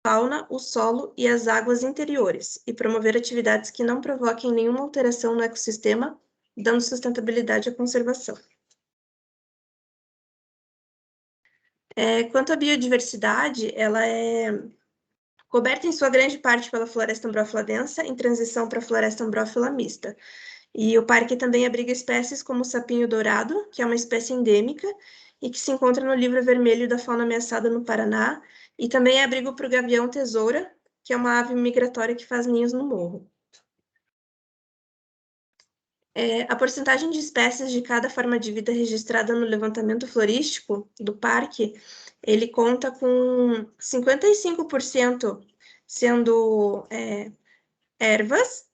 fauna, o solo e as águas interiores, e promover atividades que não provoquem nenhuma alteração no ecossistema, dando sustentabilidade à conservação. Quanto à biodiversidade, ela é coberta em sua grande parte pela floresta ambrófila densa, em transição para a floresta ambrófila mista. E o parque também abriga espécies como o sapinho dourado, que é uma espécie endêmica e que se encontra no livro vermelho da fauna ameaçada no Paraná, e também é abrigo para o gavião tesoura, que é uma ave migratória que faz ninhos no morro. A porcentagem de espécies de cada forma de vida registrada no levantamento florístico do parque, ele conta com 55% sendo ervas,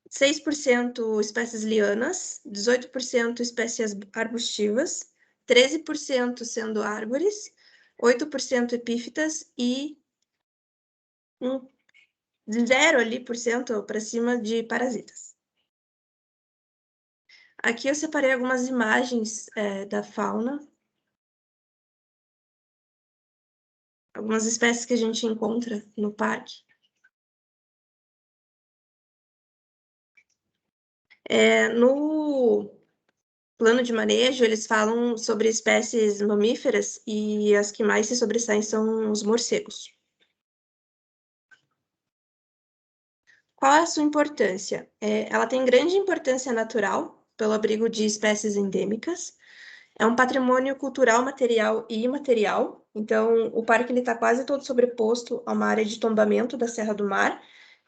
6% espécies lianas, 18% espécies arbustivas, 13% sendo árvores, 8% epífitas e um 0 ali por cento para cima de parasitas. Aqui eu separei algumas imagens da fauna, algumas espécies que a gente encontra no parque. No plano de manejo, eles falam sobre espécies mamíferas e as que mais se sobressaem são os morcegos. Qual é a sua importância? Ela tem grande importância natural, pelo abrigo de espécies endêmicas. É um patrimônio cultural, material e imaterial. Então, o parque está quase todo sobreposto a uma área de tombamento da Serra do Mar.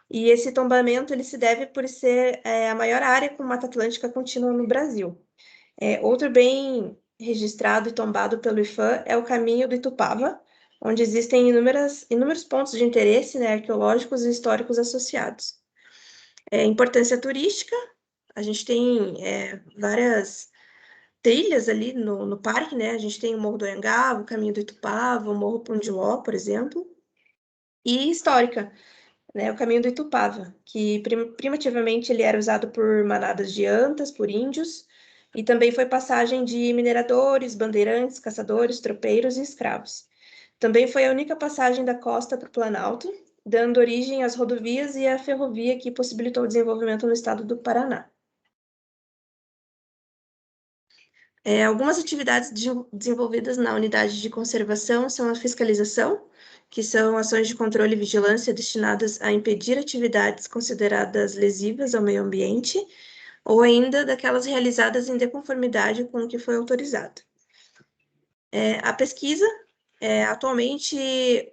E esse tombamento ele se deve por ser a maior área com Mata Atlântica contínua no Brasil. Outro bem registrado e tombado pelo IFAM é o Caminho do Itupava, onde existem inúmeros pontos de interesse, né, arqueológicos e históricos associados. Importância turística, a gente tem várias trilhas ali no parque, né? A gente tem o Morro do Anhangaba, o Caminho do Itupava, o Morro Pundiló, por exemplo. E histórica, né? O Caminho do Itupava, que primitivamente ele era usado por manadas de antas, por índios, e também foi passagem de mineradores, bandeirantes, caçadores, tropeiros e escravos. Também foi a única passagem da costa para o Planalto, dando origem às rodovias e à ferrovia que possibilitou o desenvolvimento no estado do Paraná. Algumas atividades desenvolvidas na unidade de conservação são a fiscalização, que são ações de controle e vigilância destinadas a impedir atividades consideradas lesivas ao meio ambiente, ou ainda daquelas realizadas em deconformidade com o que foi autorizado. A pesquisa, atualmente,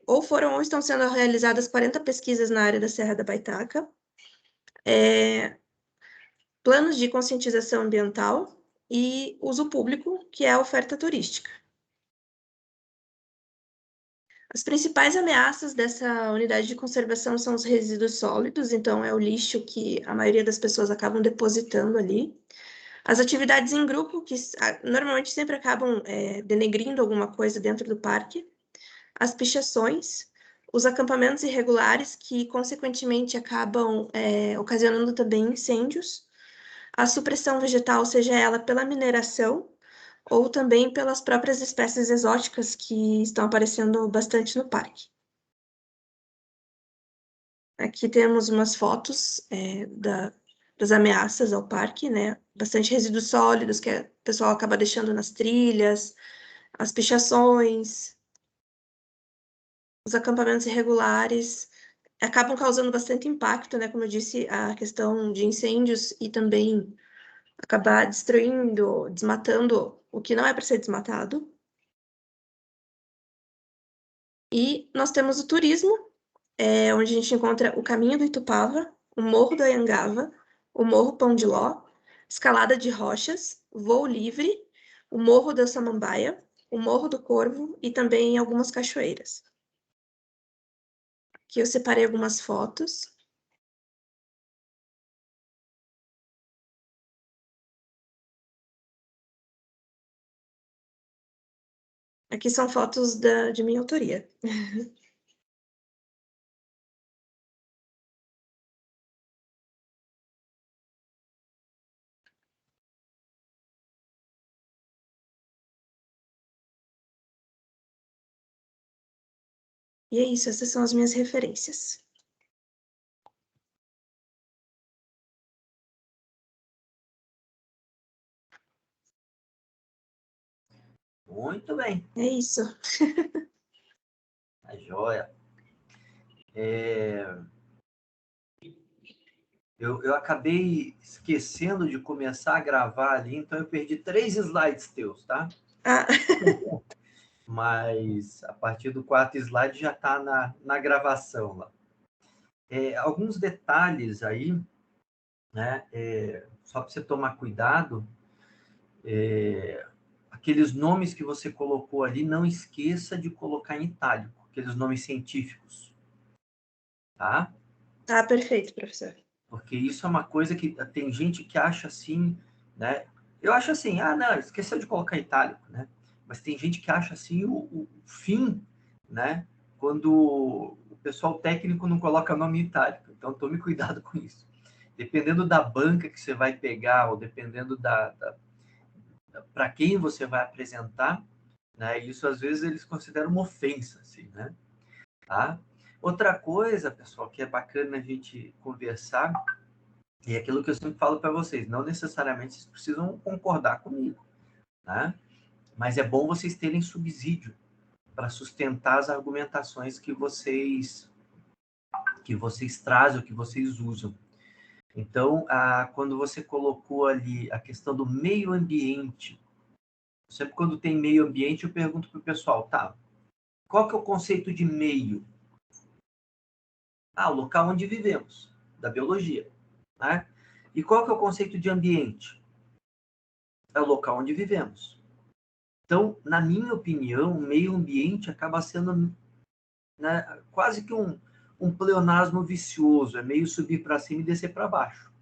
ou foram ou estão sendo realizadas 40 pesquisas na área da Serra da Baitaca, planos de conscientização ambiental e uso público, que é a oferta turística. As principais ameaças dessa unidade de conservação são os resíduos sólidos, então é o lixo que a maioria das pessoas acabam depositando ali. As atividades em grupo, que normalmente sempre acabam denegrindo alguma coisa dentro do parque. As pichações, os acampamentos irregulares, que consequentemente acabam ocasionando também incêndios. A supressão vegetal, seja ela pela mineração ou também pelas próprias espécies exóticas que estão aparecendo bastante no parque. Aqui temos umas fotos das ameaças ao parque, né? Bastante resíduos sólidos que o pessoal acaba deixando nas trilhas, as pichações, os acampamentos irregulares, acabam causando bastante impacto, né? Como eu disse, a questão de incêndios e também acabar destruindo, desmatando o que não é para ser desmatado. E nós temos o turismo, onde a gente encontra o Caminho do Itupava, o Morro do Anhangaba, o Morro Pão de Ló, escalada de rochas, voo livre, o Morro da Samambaia, o Morro do Corvo e também algumas cachoeiras. Aqui eu separei algumas fotos. Aqui são fotos de minha autoria. E é isso, essas são as minhas referências. Muito bem. É isso. Tá joia. Eu acabei esquecendo de começar a gravar ali, então eu perdi 3 slides teus, tá? Ah, Mas a partir do 4º slide já está na gravação lá. Alguns detalhes aí, né? Só para você tomar cuidado, aqueles nomes que você colocou ali, não esqueça de colocar em itálico, aqueles nomes científicos, tá? tá perfeito, professor. Porque isso é uma coisa que tem gente que acha assim, né? Eu acho assim, não, esqueceu de colocar itálico, né? Mas tem gente que acha assim o fim, né? Quando o pessoal técnico não coloca nome itálico. Então, tome cuidado com isso. Dependendo da banca que você vai pegar, ou dependendo para quem você vai apresentar, né? Isso às vezes eles consideram uma ofensa, assim, né? Tá? Outra coisa, pessoal, que é bacana a gente conversar, e é aquilo que eu sempre falo para vocês, não necessariamente vocês precisam concordar comigo, né? Mas é bom vocês terem subsídio para sustentar as argumentações que vocês trazem, que vocês usam. Então, quando você colocou ali a questão do meio ambiente, sempre quando tem meio ambiente, eu pergunto para o pessoal, tá, qual que é o conceito de meio? O local onde vivemos, da biologia, né? E qual que é o conceito de ambiente? É o local onde vivemos. Então, na minha opinião, o meio ambiente acaba sendo, né, quase que um pleonasmo vicioso, é meio subir para cima e descer para baixo.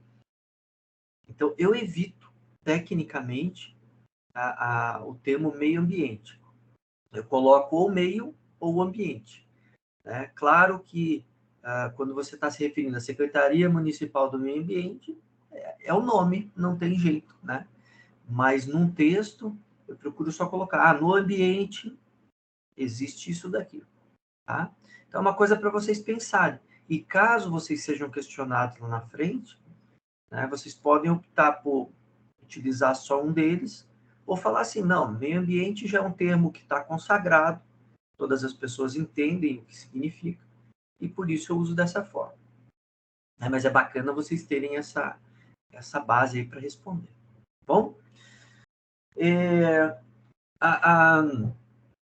Então, eu evito, tecnicamente, o termo meio ambiente. Eu coloco ou meio ou ambiente. Né? Claro que, quando você está se referindo à Secretaria Municipal do Meio Ambiente, é o nome, não tem jeito, né? Mas num texto, eu procuro só colocar, no ambiente existe isso daqui, tá? Então, é uma coisa para vocês pensarem. E caso vocês sejam questionados lá na frente, né, vocês podem optar por utilizar só um deles, ou falar assim, não, meio ambiente já é um termo que está consagrado, todas as pessoas entendem o que significa, e por isso eu uso dessa forma. Mas é bacana vocês terem essa base aí para responder. Bom, a, a,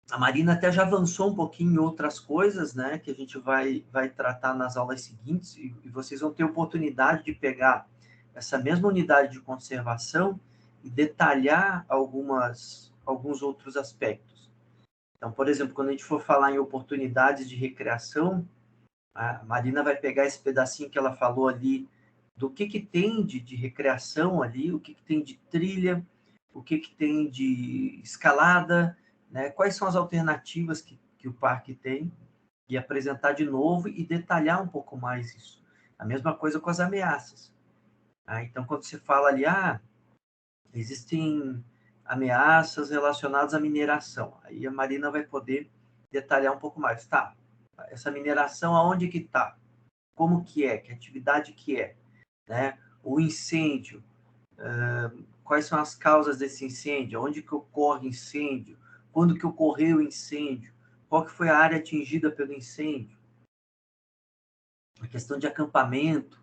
a Marina até já avançou um pouquinho em outras coisas, né, que a gente vai tratar nas aulas seguintes, e vocês vão ter oportunidade de pegar essa mesma unidade de conservação e detalhar alguns outros aspectos. Então, por exemplo, quando a gente for falar em oportunidades de recreação, a Marina vai pegar esse pedacinho que ela falou ali, do que tem de recreação ali, o que tem de trilha, o que tem de escalada, né? Quais são as alternativas que o parque tem, e apresentar de novo e detalhar um pouco mais isso. A mesma coisa com as ameaças. Então, quando você fala ali, existem ameaças relacionadas à mineração, aí a Marina vai poder detalhar um pouco mais. Tá, essa mineração aonde que está? Como que é? Que atividade que é? Né? O incêndio, quais são as causas desse incêndio? Onde que ocorre incêndio? Quando que ocorreu o incêndio? Qual que foi a área atingida pelo incêndio? A questão de acampamento,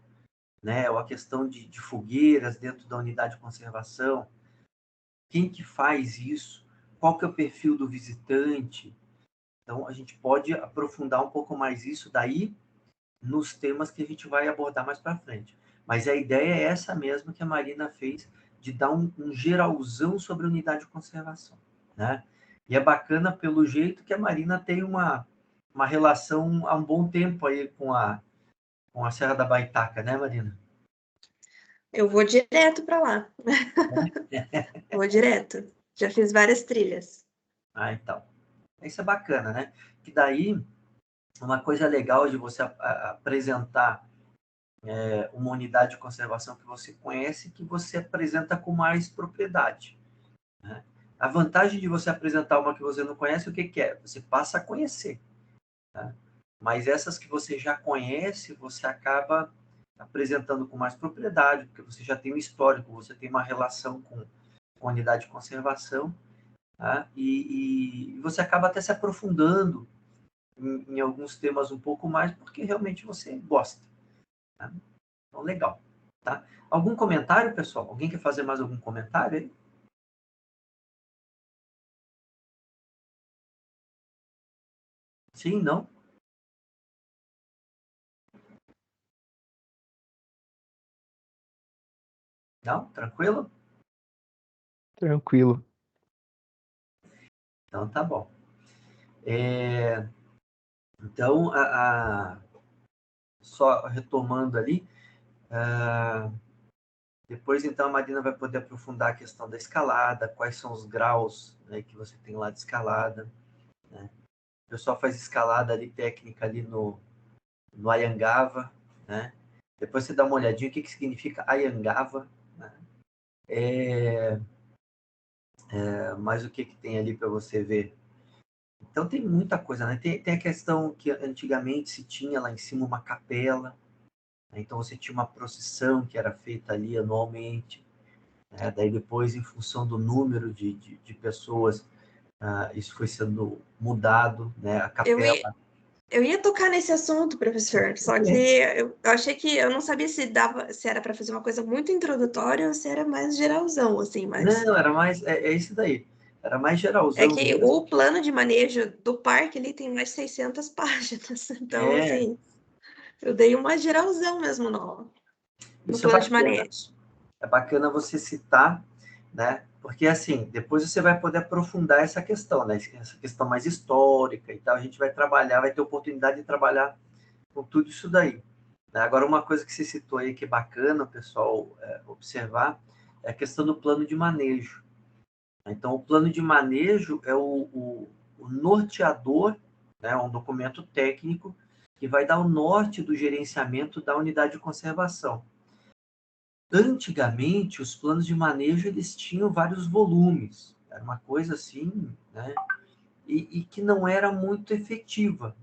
né? Ou a questão de fogueiras dentro da unidade de conservação. Quem que faz isso? Qual que é o perfil do visitante? Então, a gente pode aprofundar um pouco mais isso daí nos temas que a gente vai abordar mais para frente. Mas a ideia é essa mesma que a Marina fez, de dar um geralzão sobre a unidade de conservação, né? E é bacana pelo jeito que a Marina tem uma relação há um bom tempo aí com a Serra da Baitaca, né, Marina? Eu vou direto para lá. Vou direto. Já fiz várias trilhas. Então. Isso é bacana, né? Que daí, uma coisa legal de você apresentar uma unidade de conservação que você conhece, que você apresenta com mais propriedade. Né? A vantagem de você apresentar uma que você não conhece, o que é? Você passa a conhecer. Tá? Mas essas que você já conhece, você acaba apresentando com mais propriedade, porque você já tem um histórico, você tem uma relação com a unidade de conservação, tá? E você acaba até se aprofundando em alguns temas um pouco mais, porque realmente você gosta. Tá? Então, legal. Tá? Algum comentário, pessoal? Alguém quer fazer mais algum comentário aí? Sim, não? Não? Tranquilo? Tranquilo. Então, tá bom. Então, só retomando ali, depois, então, a Marina vai poder aprofundar a questão da escalada, quais são os graus, né, que você tem lá de escalada. Né? O pessoal faz escalada ali, técnica ali no Ayangava. Né? Depois você dá uma olhadinha o que significa Ayangava. Né? Mas o que tem ali para você ver? Então tem muita coisa, né? Tem a questão que antigamente se tinha lá em cima uma capela, né? Então você tinha uma procissão que era feita ali anualmente, né? Daí depois, em função do número de pessoas, isso foi sendo mudado, né? A capela. Eu ia tocar nesse assunto, professor, só que eu achei que eu não sabia se era para fazer uma coisa muito introdutória ou se era mais geralzão, assim, mas Não, era mais, é isso daí. Era mais é geralzão que mesmo. o plano de manejo do parque ele tem mais 600 páginas, então É, assim, eu dei uma geralzão mesmo no isso é plano de bacana. manejo. É bacana você citar, né? Porque assim, depois você vai poder aprofundar essa questão, né? Essa questão mais histórica e tal. A gente vai trabalhar, vai ter oportunidade de trabalhar com tudo isso daí. Né? Agora, uma coisa que você citou aí que é bacana o pessoal observar é a questão do plano de manejo. Então, o plano de manejo é o norteador, né? Um documento técnico que vai dar o norte do gerenciamento da unidade de conservação. Antigamente, os planos de manejo eles tinham vários volumes. Era uma coisa assim, né? E que não era muito efetiva.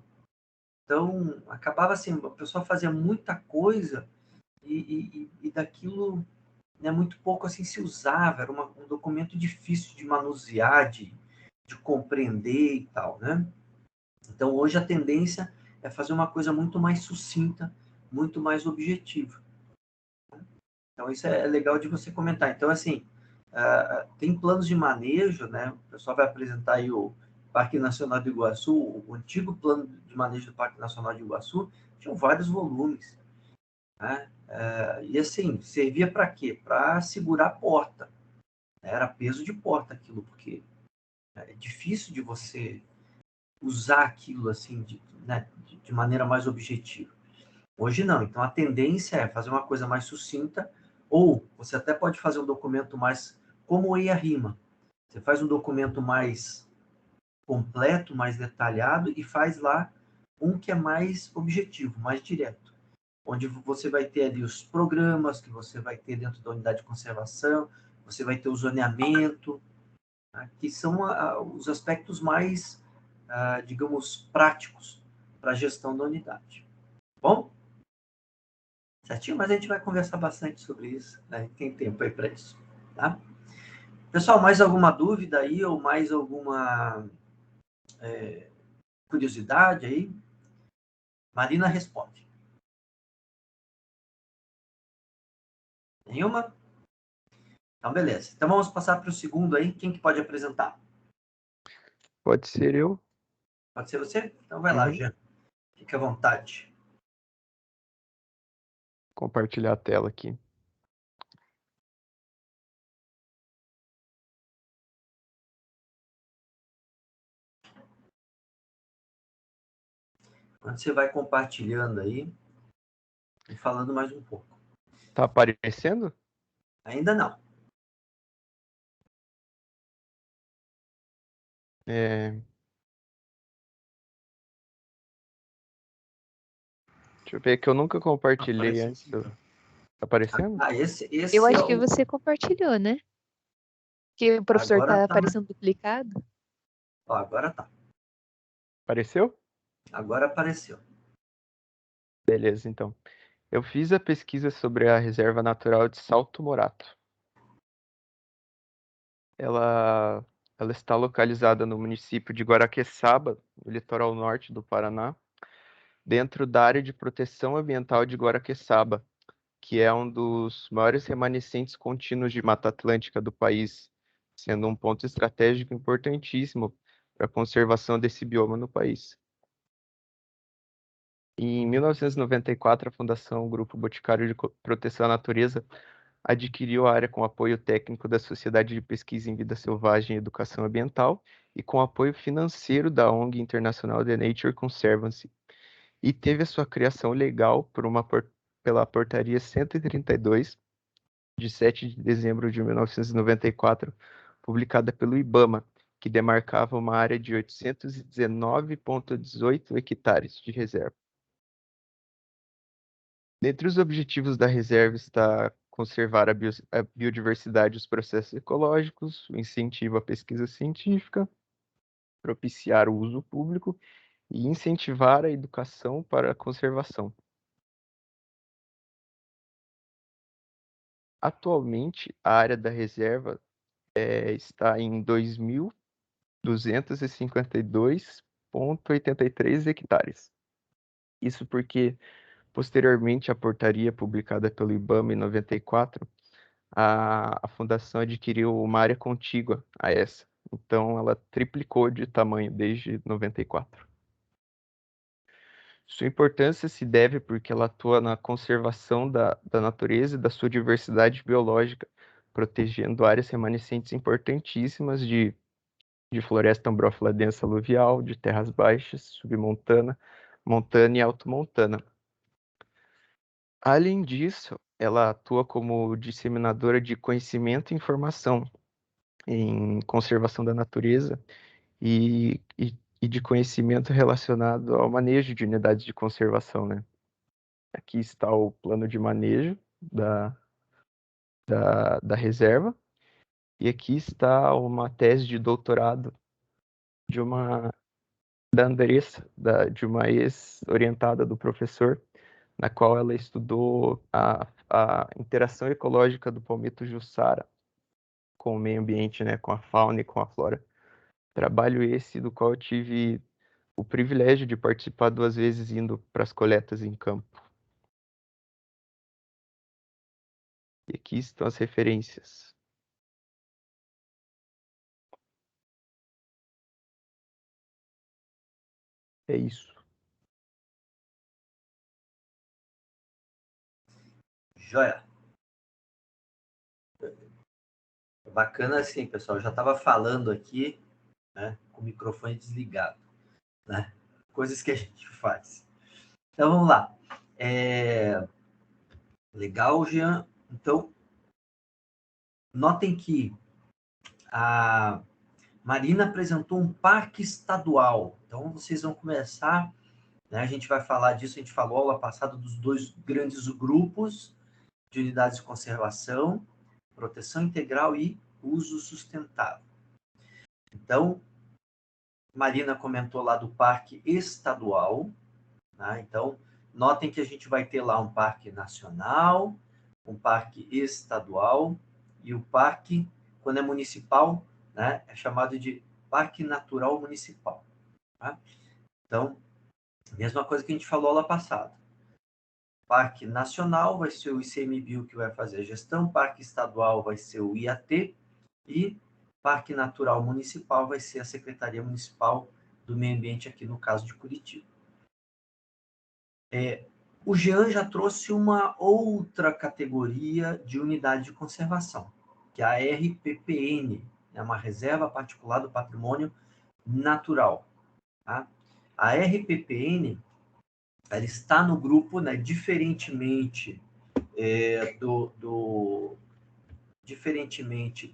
Então, acabava assim, a pessoa fazia muita coisa e daquilo, né, muito pouco assim se usava. Era um documento difícil de manusear, de compreender e tal, né? Então, hoje a tendência é fazer uma coisa muito mais sucinta, muito mais objetiva. Então, isso é legal de você comentar. Então, assim, tem planos de manejo, né? O pessoal vai apresentar aí o Parque Nacional do Iguaçu, o antigo plano de manejo do Parque Nacional de Iguaçu, tinha vários volumes. Né? E, assim, servia para quê? Para segurar a porta. Era peso de porta aquilo, porque é difícil de você usar aquilo assim né, de maneira mais objetiva. Hoje não. Então, a tendência é fazer uma coisa mais sucinta, ou você até pode fazer um documento mais como o EIA-RIMA. Você faz um documento mais completo, mais detalhado, e faz lá um que é mais objetivo, mais direto. Onde você vai ter ali os programas que você vai ter dentro da unidade de conservação, você vai ter o zoneamento, tá? Que são os aspectos mais, digamos, práticos para a gestão da unidade. Bom? Certinho? Mas a gente vai conversar bastante sobre isso, né? Tem tempo aí para isso, tá? Pessoal, mais alguma dúvida aí ou mais alguma curiosidade aí? Marina responde. Nenhuma? Então, beleza. Então, vamos passar para o segundo aí. Quem que pode apresentar? Pode ser eu? Pode ser você? Então, vai lá, Uhum. Jean. Fique à vontade. Compartilhar a tela aqui. Quando você vai compartilhando aí e falando mais um pouco. Tá aparecendo? Ainda não. Deixa eu ver que eu nunca compartilhei Apareceu antes. sim. Tá aparecendo? Esse Eu é acho que o... você compartilhou, né? Que o professor Agora tá tá. aparecendo duplicado. Ó, agora tá. Apareceu? Agora apareceu. Beleza, então. Eu fiz a pesquisa sobre a Reserva Natural de Salto Morato. Ela, ela está localizada no município de Guaraqueçaba, no litoral norte do Paraná, dentro da área de proteção ambiental de Guaraqueçaba, que é um dos maiores remanescentes contínuos de Mata Atlântica do país, sendo um ponto estratégico importantíssimo para a conservação desse bioma no país. Em 1994, a Fundação Grupo Boticário de Proteção à Natureza adquiriu a área com apoio técnico da Sociedade de Pesquisa em Vida Selvagem e Educação Ambiental e com apoio financeiro da ONG Internacional The Nature Conservancy, e teve a sua criação legal pela Portaria 132, de 7 de dezembro de 1994, publicada pelo IBAMA, que demarcava uma área de 819,18 hectares de reserva. Dentre os objetivos da reserva está conservar a biodiversidade e os processos ecológicos, o incentivo à pesquisa científica, propiciar o uso público e incentivar a educação para a conservação. Atualmente, a área da reserva está em 2.252,83 hectares. Isso porque, posteriormente à portaria publicada pelo IBAMA em 94, a fundação adquiriu uma área contígua a essa. Então, ela triplicou de tamanho desde 94. Sua importância se deve porque ela atua na conservação da natureza e da sua diversidade biológica, protegendo áreas remanescentes importantíssimas de floresta ombrófila densa aluvial, de terras baixas, submontana, montana e altomontana. Além disso, ela atua como disseminadora de conhecimento e informação em conservação da natureza e de conhecimento relacionado ao manejo de unidades de conservação, né? Aqui está o plano de manejo da reserva, e aqui está uma tese de doutorado da Andressa, de uma ex-orientada do professor, na qual ela estudou a interação ecológica do palmito jussara com o meio ambiente, né, com a fauna e com a flora. Trabalho esse do qual eu tive o privilégio de participar 2 vezes indo para as coletas em campo. E aqui estão as referências. É isso. Joia. Bacana assim, pessoal. Eu já estava falando aqui, né, com o microfone desligado, né? Coisas que a gente faz. Então, vamos lá. Legal, Jean. Então, notem que a Marina apresentou um parque estadual. Então, vocês vão começar, né, a gente vai falar disso, a gente falou aula passada dos 2 grandes grupos de unidades de conservação, proteção integral e uso sustentável. Então, Marina comentou lá do parque estadual, tá? Então, notem que a gente vai ter lá um parque nacional, um parque estadual e o parque, quando é municipal, né, é chamado de Parque Natural Municipal. Tá? Então, mesma coisa que a gente falou lá passada. Parque Nacional vai ser o ICMBio que vai fazer a gestão, Parque Estadual vai ser o IAT e Parque Natural Municipal vai ser a Secretaria Municipal do Meio Ambiente aqui no caso de Curitiba. O Jean já trouxe uma outra categoria de unidade de conservação, que é a RPPN, é uma Reserva Particular do Patrimônio Natural. Tá? A RPPN ela está no grupo, né, diferentemente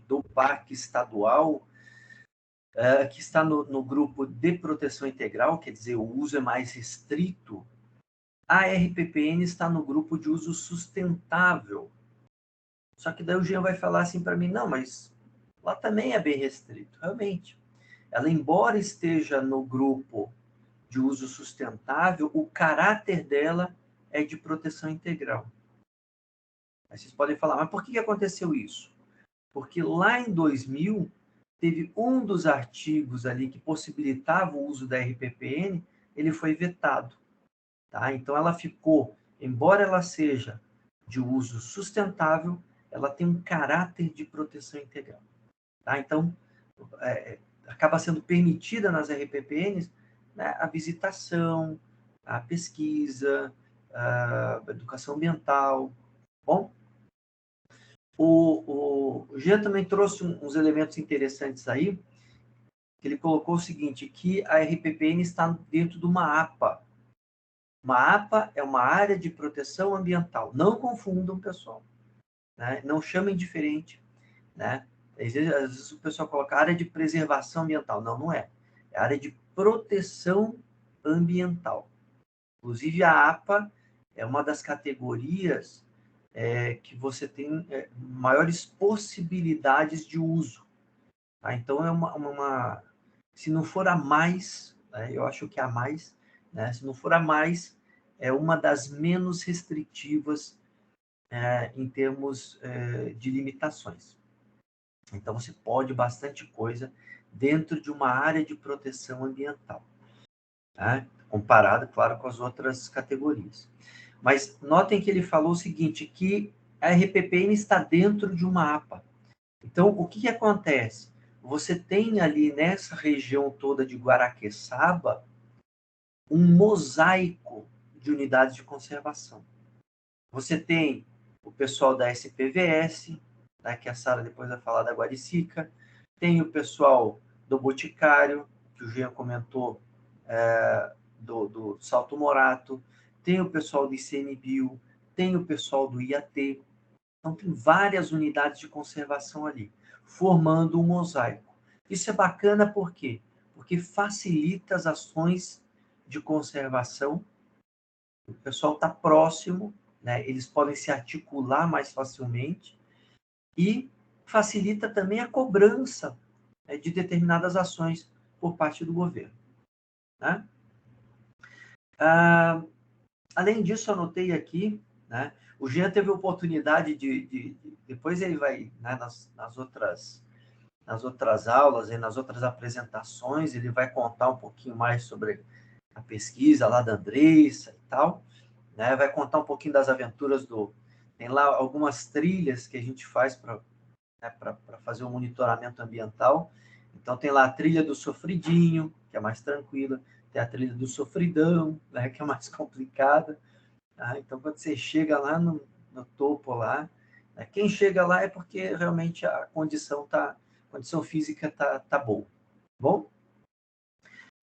do Parque Estadual, que está no grupo de proteção integral, quer dizer, o uso é mais restrito. A RPPN está no grupo de uso sustentável. Só que daí o Jean vai falar assim para mim, não, mas lá também é bem restrito. Realmente. Ela, embora esteja no grupo de uso sustentável, o caráter dela é de proteção integral. Aí vocês podem falar, mas por que aconteceu isso? Porque lá em 2000, teve um dos artigos ali que possibilitava o uso da RPPN, ele foi vetado. Tá? Então, ela ficou, embora ela seja de uso sustentável, ela tem um caráter de proteção integral. Tá? Então, acaba sendo permitida nas RPPNs, né, a visitação, a pesquisa, a educação ambiental. Bom, o Jean também trouxe uns elementos interessantes aí, que ele colocou o seguinte, que a RPPN está dentro de uma APA. Uma APA é uma área de proteção ambiental. Não confundam, pessoal. Né? Não chamem diferente. Né? Às vezes o pessoal coloca área de preservação ambiental. Não, não é. É área de proteção ambiental. Inclusive, a APA é uma das categorias que você tem maiores possibilidades de uso. Tá? Então, é se não for a mais, né, eu acho que é a mais, né, se não for a mais, é uma das menos restritivas em termos de limitações. Então, você pode bastante coisa dentro de uma área de proteção ambiental, tá? Comparado, claro, com as outras categorias. Mas notem que ele falou o seguinte, que a RPPN está dentro de uma APA. Então, o que acontece? Você tem ali nessa região toda de Guaraqueçaba um mosaico de unidades de conservação. Você tem o pessoal da SPVS, né, que a Sara depois vai falar da Guaricica, tem o pessoal do Boticário, que o Jean comentou, do Salto Morato, tem o pessoal do ICMBio, tem o pessoal do IAT. Então, tem várias unidades de conservação ali, formando um mosaico. Isso é bacana por quê? Porque facilita as ações de conservação. O pessoal está próximo, né? Eles podem se articular mais facilmente e facilita também a cobrança, né, de determinadas ações por parte do governo. Né? Além disso, anotei aqui, né, o Jean teve a oportunidade depois ele vai, né, nas outras aulas e nas outras apresentações, ele vai contar um pouquinho mais sobre a pesquisa lá da Andressa e tal, né, vai contar um pouquinho das aventuras tem lá algumas trilhas que a gente faz para fazer o monitoramento ambiental. Então, tem lá a trilha do Sofridinho, que é mais tranquila, tem a trilha do Sofridão, né, que é mais complicada. Tá? Então, quando você chega lá no topo lá, né, quem chega lá é porque realmente a condição física tá boa. Bom?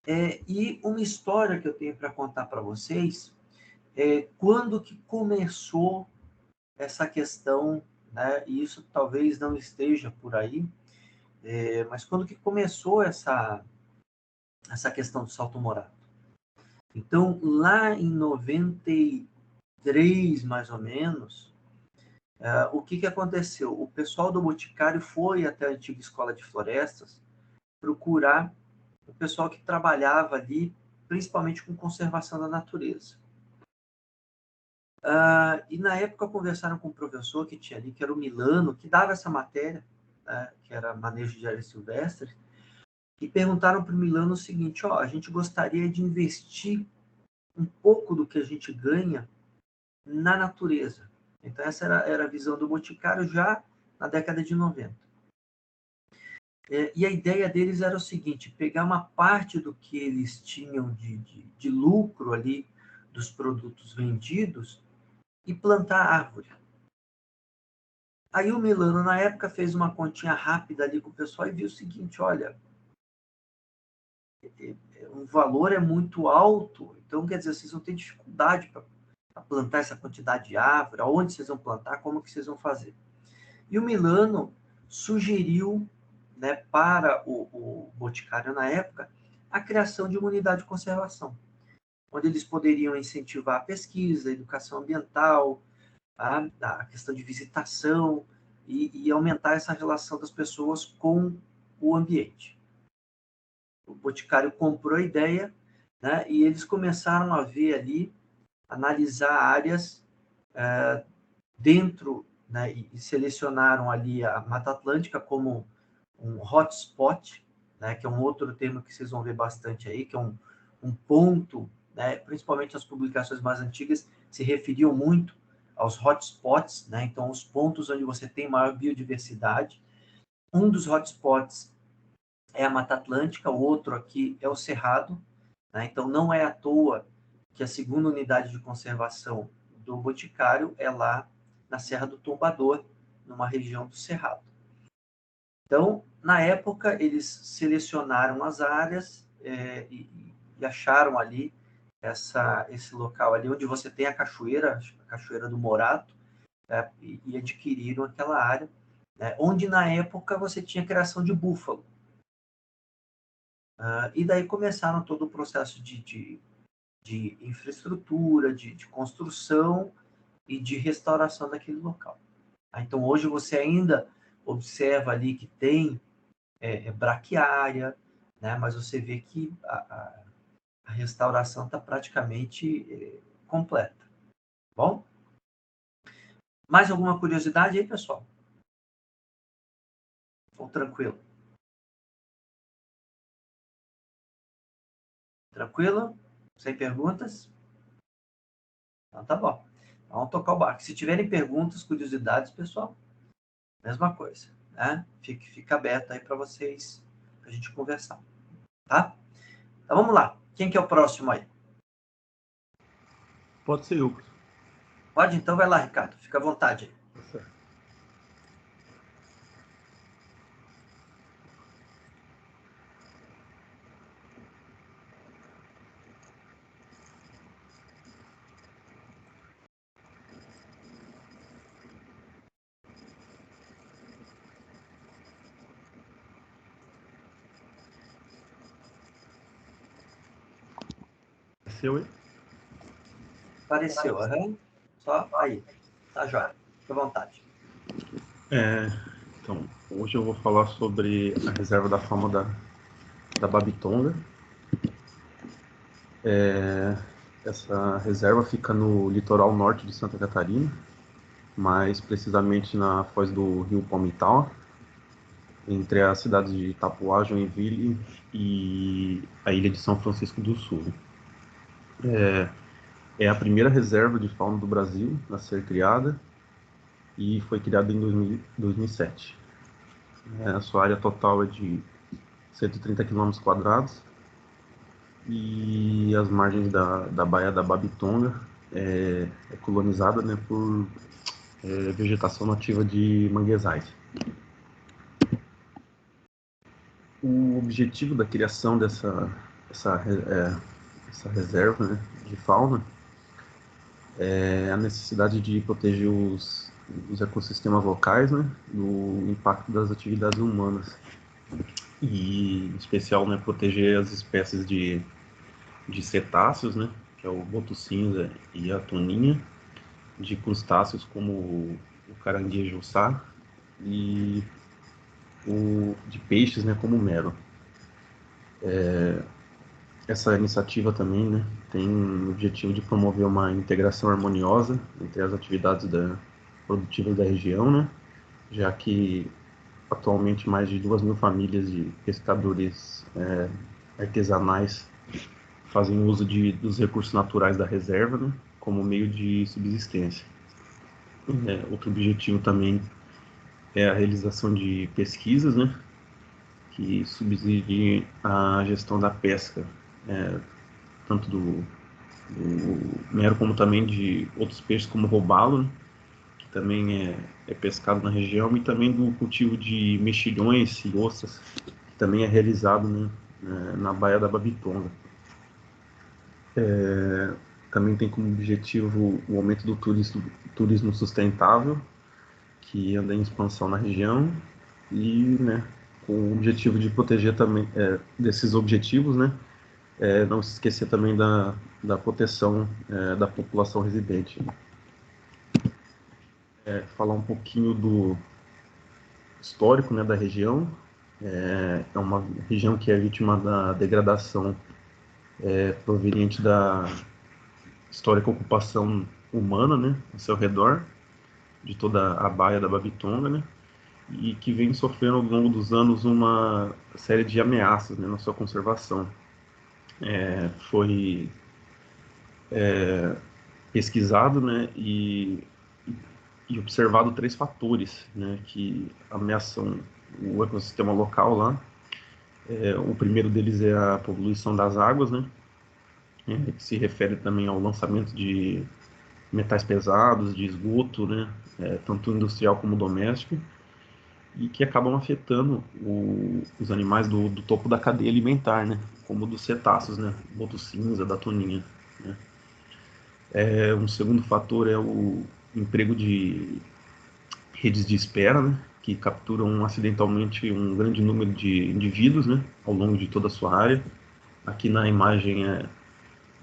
E uma história que eu tenho para contar para vocês quando que começou essa questão, né, e isso talvez não esteja por aí, mas quando que começou essa questão do Salto Morato? Então, lá em 93, mais ou menos, o que aconteceu? O pessoal do Boticário foi até a antiga Escola de Florestas procurar o pessoal que trabalhava ali, principalmente com conservação da natureza. E na época conversaram com um professor que tinha ali, que era o Milano, que dava essa matéria, né, que era manejo de áreas silvestres, e perguntaram para o Milano o seguinte, a gente gostaria de investir um pouco do que a gente ganha na natureza. Então, essa era a visão do Boticário já na década de 90. E a ideia deles era o seguinte, pegar uma parte do que eles tinham de lucro ali, dos produtos vendidos, e plantar árvore. Aí o Milano, na época, fez uma continha rápida ali com o pessoal e viu o seguinte, olha, o valor é muito alto, então, quer dizer, vocês vão ter dificuldade para plantar essa quantidade de árvore, aonde vocês vão plantar, como que vocês vão fazer. E o Milano sugeriu, né, para o Boticário, na época, a criação de uma unidade de conservação, onde eles poderiam incentivar a pesquisa, a educação ambiental, a questão de visitação e aumentar essa relação das pessoas com o ambiente. O Boticário comprou a ideia, né, e eles começaram a ver ali analisar áreas dentro, né, e selecionaram ali a Mata Atlântica como um hotspot, né, que é um outro termo que vocês vão ver bastante aí, que é um ponto, né, principalmente as publicações mais antigas se referiam muito aos hotspots, né, então os pontos onde você tem maior biodiversidade. Um dos hotspots é a Mata Atlântica, o outro aqui é o Cerrado, né, então não é à toa que a segunda unidade de conservação do Boticário é lá na Serra do Tombador, numa região do Cerrado. Então, na época, eles selecionaram as áreas e acharam ali esse local ali onde você tem a Cachoeira do Morato, e adquiriram aquela área, né, onde na época você tinha criação de búfalo. E daí começaram todo o processo de infraestrutura, de construção e de restauração daquele local. Então, hoje você ainda observa ali que tem braquiária, né? Mas você vê que a restauração está praticamente completa. Bom? Mais alguma curiosidade aí, pessoal? Ou tranquilo? Tranquilo? Sem perguntas? Então tá bom. Vamos tocar o barco. Se tiverem perguntas, curiosidades, pessoal, mesma coisa, né? Fica aberto aí para vocês, para a gente conversar, tá? Então vamos lá. Quem que é o próximo aí? Pode ser eu. Pode? Então vai lá, Ricardo. Fica à vontade aí. Tá certo. Seu aí? Apareceu, aham. Só aí. Tá jóia. Fica à vontade. Então, hoje eu vou falar sobre a reserva da fauna da Babitonga. Essa reserva fica no litoral norte de Santa Catarina, mais precisamente na foz do rio Palmital, entre as cidades de Itapuá, Joinville e a ilha de São Francisco do Sul. É a primeira reserva de fauna do Brasil a ser criada e foi criada em 2007. A sua área total é de 130 km² e as margens da Baía da Babitonga é colonizada, né, por vegetação nativa de manguezais. O objetivo da criação dessa reserva, né, de fauna é a necessidade de proteger os ecossistemas locais, né, do impacto das atividades humanas e, em especial, né, proteger as espécies de cetáceos, né, que é o boto-cinza e a toninha, de crustáceos como o caranguejo-sá e de peixes, né, como o mero. Essa iniciativa também, né, tem o objetivo de promover uma integração harmoniosa entre as atividades produtivas da região, né, já que atualmente mais de 2.000 famílias de pescadores artesanais fazem uso dos recursos naturais da reserva, né, como meio de subsistência. Outro objetivo também é a realização de pesquisas, né, que subsidiem a gestão da pesca, tanto do mero como também de outros peixes como o robalo, né, que também é pescado na região, e também do cultivo de mexilhões e ostras, que também é realizado, né, na Baía da Babitonga. Também tem como objetivo o aumento do turismo sustentável, que anda em expansão na região, e, né, com o objetivo de proteger também desses objetivos, né, não se esquecer também da proteção da população residente. Falar um pouquinho do histórico, né, da região. É uma região que é vítima da degradação proveniente da histórica ocupação humana, né, ao seu redor, de toda a baía da Babitonga, né, e que vem sofrendo ao longo dos anos uma série de ameaças, né, na sua conservação. Foi pesquisado, né, e observado 3 fatores, né, que ameaçam o ecossistema local lá. O primeiro deles é a poluição das águas, né, que se refere também ao lançamento de metais pesados, de esgoto, né, tanto industrial como doméstico, e que acabam afetando os animais do topo da cadeia alimentar, né, como dos cetáceos, né, boto cinza, da toninha, né. Um segundo fator é o emprego de redes de espera, né, que capturam acidentalmente um grande número de indivíduos, né, ao longo de toda a sua área. Aqui na imagem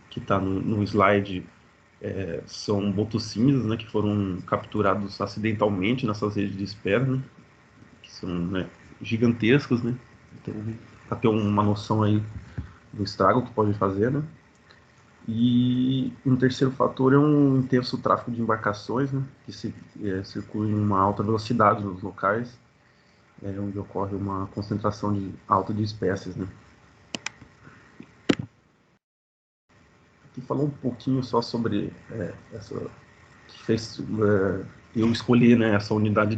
que está no slide são botos cinzas, né, que foram capturados acidentalmente nessas redes de espera, né, que são, né, gigantescas, né, então, para ter uma noção aí do estrago que pode fazer, né. E um terceiro fator é um intenso tráfego de embarcações, né, que circulam em uma alta velocidade nos locais, onde ocorre uma concentração alta de espécies, né. Aqui falou um pouquinho só sobre essa que fez eu escolher, né, essa unidade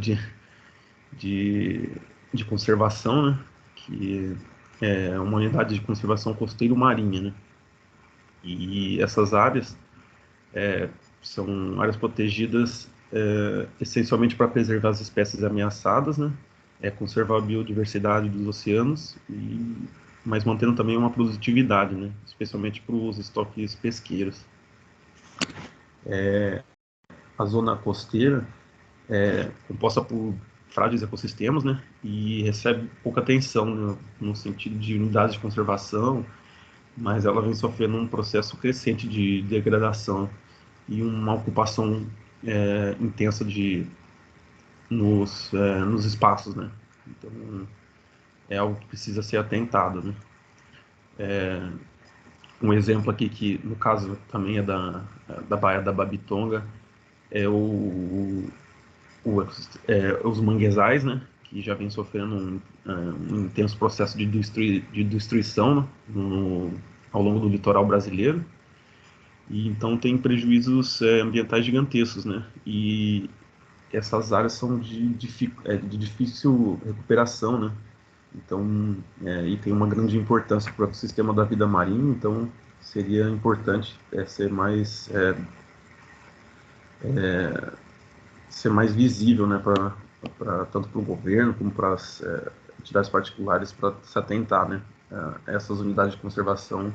de conservação, né, que é uma unidade de conservação costeiro-marinha, né. E essas áreas são áreas protegidas essencialmente para preservar as espécies ameaçadas, né, conservar a biodiversidade dos oceanos, mas mantendo também uma produtividade, né, especialmente para os estoques pesqueiros. A zona costeira é composta por frágeis ecossistemas, né, e recebe pouca atenção, né, no sentido de unidades de conservação, mas ela vem sofrendo um processo crescente de degradação e uma ocupação intensa nos espaços, né. Então, é algo que precisa ser atentado, né. Um exemplo aqui que, no caso, também é da Baía da Babitonga, é os manguezais, né, que já vem sofrendo um intenso processo de destruição, né, ao longo do litoral brasileiro, e então tem prejuízos ambientais gigantescos, né, e essas áreas são de difícil recuperação, né, então, e tem uma grande importância para o ecossistema da vida marinha, então seria importante ser mais visível, né, tanto para o governo como para as entidades particulares, para se atentar, né, a essas unidades de conservação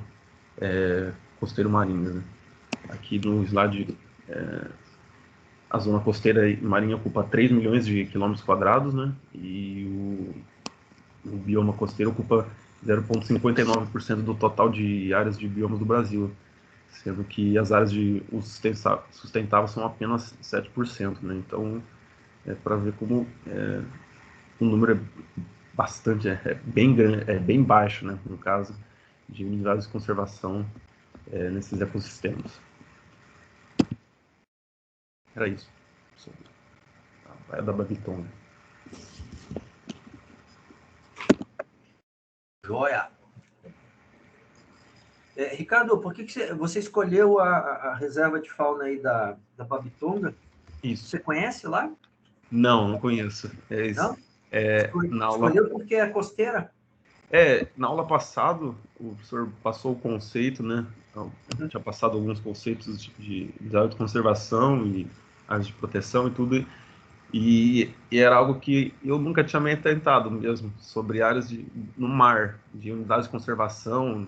costeiro-marinhas, né. Aqui no slide, a zona costeira e marinha ocupa 3 milhões de quilômetros quadrados, né, e o bioma costeiro ocupa 0,59% do total de áreas de biomas do Brasil, sendo que as áreas de uso sustentável são apenas 7%, né? Então, para ver como o número é bastante, bem grande, bem baixo, né, no caso de unidades de conservação nesses ecossistemas. Era isso sobre a Baía da Babitonga. Joia! Ricardo, por que você escolheu a reserva de fauna aí da Babitonga? Isso. Você conhece lá? Não conheço. Não? Na aula... Escolheu porque é costeira? Na aula passada, o professor passou o conceito, né? Tinha passado alguns conceitos de área de conservação e áreas de proteção e tudo, e era algo que eu nunca tinha me atentado mesmo, sobre áreas no mar, de unidades de conservação.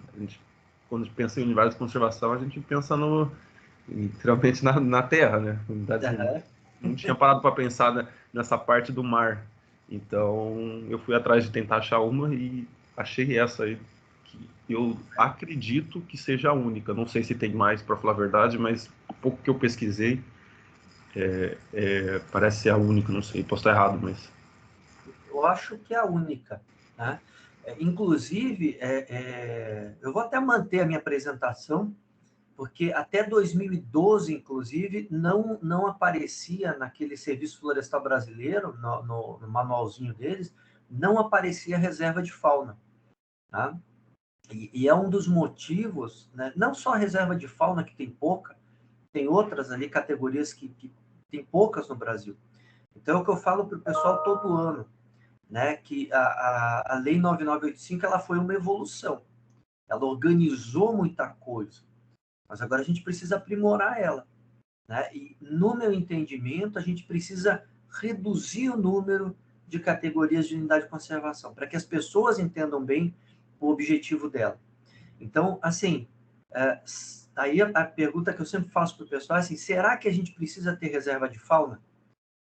Quando a gente pensa em unidades de conservação, a gente pensa literalmente na terra, né? Unidades não tinha parado para pensar nessa parte do mar. Então, eu fui atrás de tentar achar uma e achei essa aí, que eu acredito que seja a única. Não sei se tem mais, para falar a verdade, mas o pouco que eu pesquisei parece ser a única, não sei, posso estar errado, mas... Eu acho que é a única, né? Inclusive, eu vou até manter a minha apresentação, Porque até 2012, inclusive, não aparecia naquele Serviço Florestal Brasileiro, no manualzinho deles, não aparecia reserva de fauna. Tá? E é um dos motivos, né? Não só a reserva de fauna, que tem pouca, tem outras ali, categorias que tem poucas no Brasil. Então, é o que eu falo para o pessoal todo ano, né? Que a Lei 9985 ela foi uma evolução. Ela organizou muita coisa, mas agora a gente precisa aprimorar ela. Né? E, no meu entendimento, a gente precisa reduzir o número de categorias de unidade de conservação, para que as pessoas entendam bem o objetivo dela. Então, assim, aí a pergunta que eu sempre faço para o pessoal é assim, será que a gente precisa ter reserva de fauna?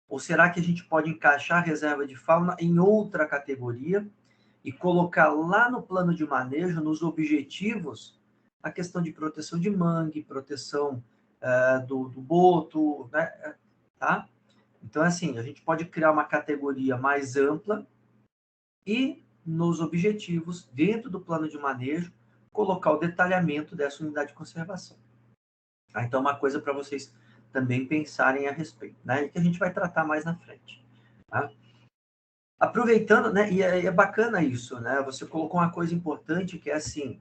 Ou será que a gente pode encaixar a reserva de fauna em outra categoria e colocar lá no plano de manejo, nos objetivos, a questão de proteção de mangue, proteção do boto, né? Tá? Então, assim, a gente pode criar uma categoria mais ampla e, nos objetivos, dentro do plano de manejo, colocar o detalhamento dessa unidade de conservação. Tá? Então, uma coisa para vocês também pensarem a respeito, né? E que a gente vai tratar mais na frente. Tá? Aproveitando, né? E é bacana isso, né? Você colocou uma coisa importante que é assim,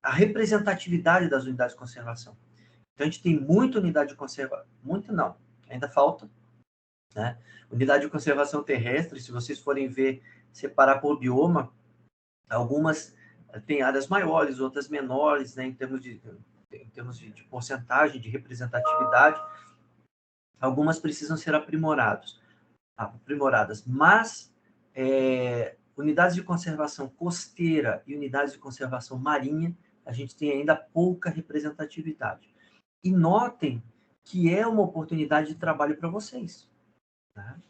a representatividade das unidades de conservação. Então, a gente tem muita unidade de conservação, muito não, ainda falta, né? Unidade de conservação terrestre, se vocês forem ver, separar por bioma, algumas têm áreas maiores, outras menores, né? Em termos de porcentagem, de representatividade, algumas precisam ser aprimoradas, mas unidades de conservação costeira e unidades de conservação marinha, a gente tem ainda pouca representatividade. E notem que é uma oportunidade de trabalho para vocês. Né?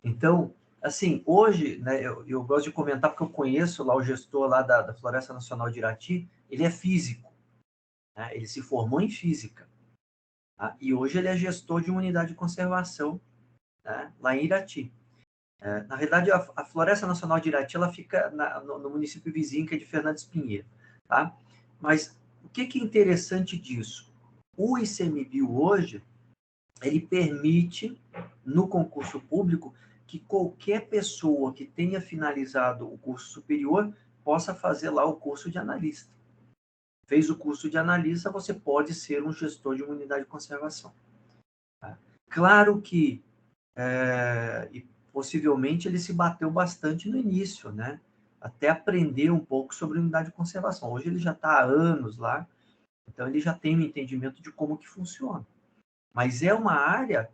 Então, assim, hoje, né, eu gosto de comentar porque eu conheço lá o gestor lá da Floresta Nacional de Irati, ele é físico. Né? Ele se formou em física. Tá? E hoje ele é gestor de uma unidade de conservação, né, lá em Irati. Na verdade, a Floresta Nacional de Irati ela fica no município vizinho, que é de Fernandes Pinheiro. Tá? Mas o que é interessante disso? O ICMBio hoje, ele permite, no concurso público, que qualquer pessoa que tenha finalizado o curso superior possa fazer lá o curso de analista. Fez o curso de analista, você pode ser um gestor de uma unidade de conservação. Tá? Claro que, e possivelmente, ele se bateu bastante no início, né? Até aprender um pouco sobre unidade de conservação. Hoje ele já está há anos lá, então ele já tem um entendimento de como que funciona. Mas é uma área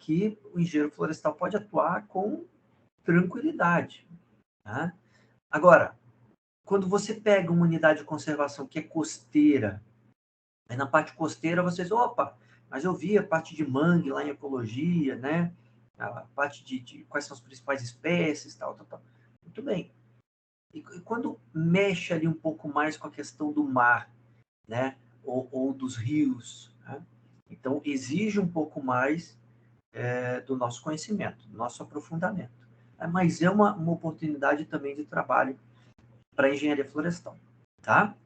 que o engenheiro florestal pode atuar com tranquilidade. Né? Agora, quando você pega uma unidade de conservação que é costeira, aí na parte costeira vocês, opa, mas eu vi a parte de mangue lá em ecologia, né? A parte de quais são as principais espécies, tal. Muito bem. E quando mexe ali um pouco mais com a questão do mar, né? Ou dos rios, né? Então, exige um pouco mais do nosso conhecimento, do nosso aprofundamento. Mas é uma oportunidade também de trabalho para a engenharia florestal. Tá?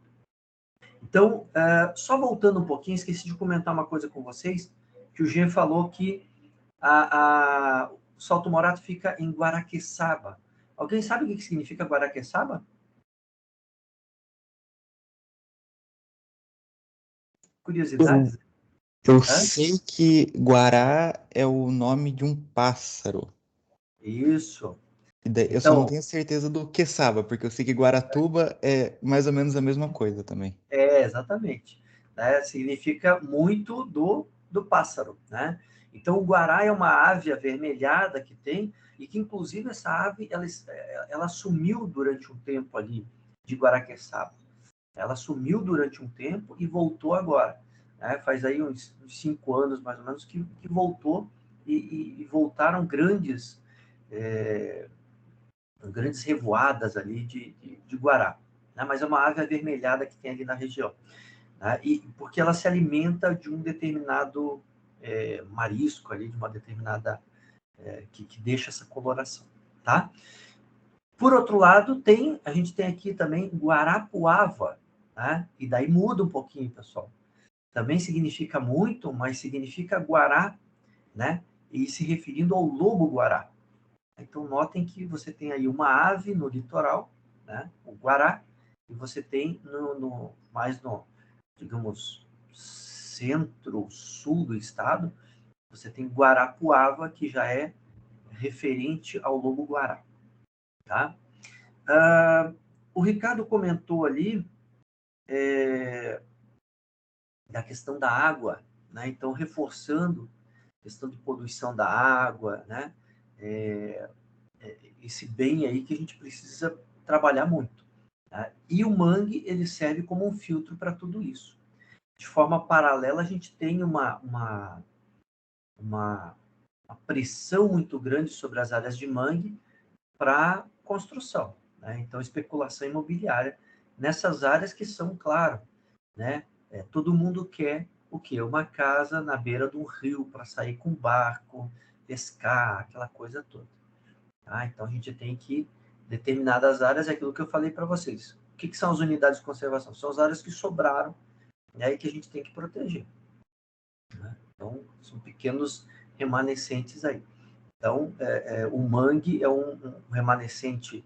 Então, só voltando um pouquinho, esqueci de comentar uma coisa com vocês, que o Jean falou que o Salto Morato fica em Guaraqueçaba. Alguém sabe o que significa Guaraqueçaba? Curiosidades? Eu sei que Guará é o nome de um pássaro. Isso. Eu só não tenho certeza do queçaba, porque eu sei que Guaratuba é mais ou menos a mesma coisa também. Exatamente. Né? Significa muito do pássaro. Né? Então, o guará é uma ave avermelhada que tem, e que, inclusive, essa ave ela sumiu durante um tempo ali de Guaraqueçaba. Ela sumiu durante um tempo e voltou agora. Né? Faz aí uns 5 anos, mais ou menos, que voltou, e voltaram grandes revoadas ali de guará. Né? Mas é uma ave avermelhada que tem ali na região. Né? E porque ela se alimenta de um determinado marisco ali, de uma determinada que deixa essa coloração, tá? Por outro lado, a gente tem aqui também Guarapuava, tá? E daí muda um pouquinho, pessoal. Também significa muito, mas significa guará, né? E se referindo ao lobo-guará. Então, notem que você tem aí uma ave no litoral, né? O guará, e você tem mais no, digamos, centro-sul do estado, você tem Guarapuava, que já é referente ao lobo-guará, tá? O Ricardo comentou ali da questão da água, né? Então, reforçando a questão de poluição da água, né? Esse bem aí que a gente precisa trabalhar muito. Tá? E o mangue, ele serve como um filtro para tudo isso. De forma paralela, a gente tem uma pressão muito grande sobre as áreas de mangue para construção. Né? Então, especulação imobiliária nessas áreas que são, claro, né? Todo mundo quer o quê? Uma casa na beira de um rio para sair com barco, pescar, aquela coisa toda. Tá? Então, a gente tem que, determinadas áreas, é aquilo que eu falei para vocês. O que são as unidades de conservação? São as áreas que sobraram, né, e que a gente tem que proteger. Né? Então, são pequenos remanescentes aí. Então, o mangue é um remanescente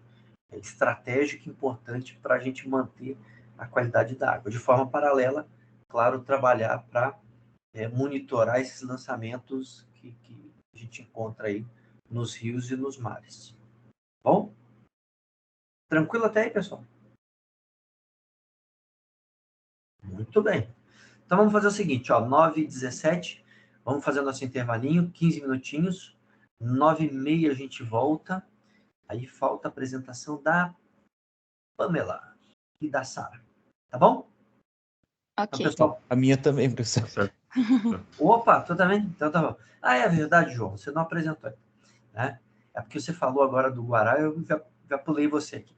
estratégico importante para a gente manter a qualidade da água. De forma paralela, claro, trabalhar para monitorar esses lançamentos que a gente encontra aí nos rios e nos mares. Bom? Tranquilo até aí, pessoal? Muito bem. Então, vamos fazer o seguinte, ó, 9h17, vamos fazer o nosso intervalinho, 15 minutinhos, 9h30 a gente volta, aí falta a apresentação da Pamela e da Sara, tá bom? Então, Ok. pessoal, A minha também, professor. Certo. opa, tu também? Então tá bom. Ah, é verdade, João, você não apresentou, né? É porque você falou agora do Guará, eu já pulei você aqui.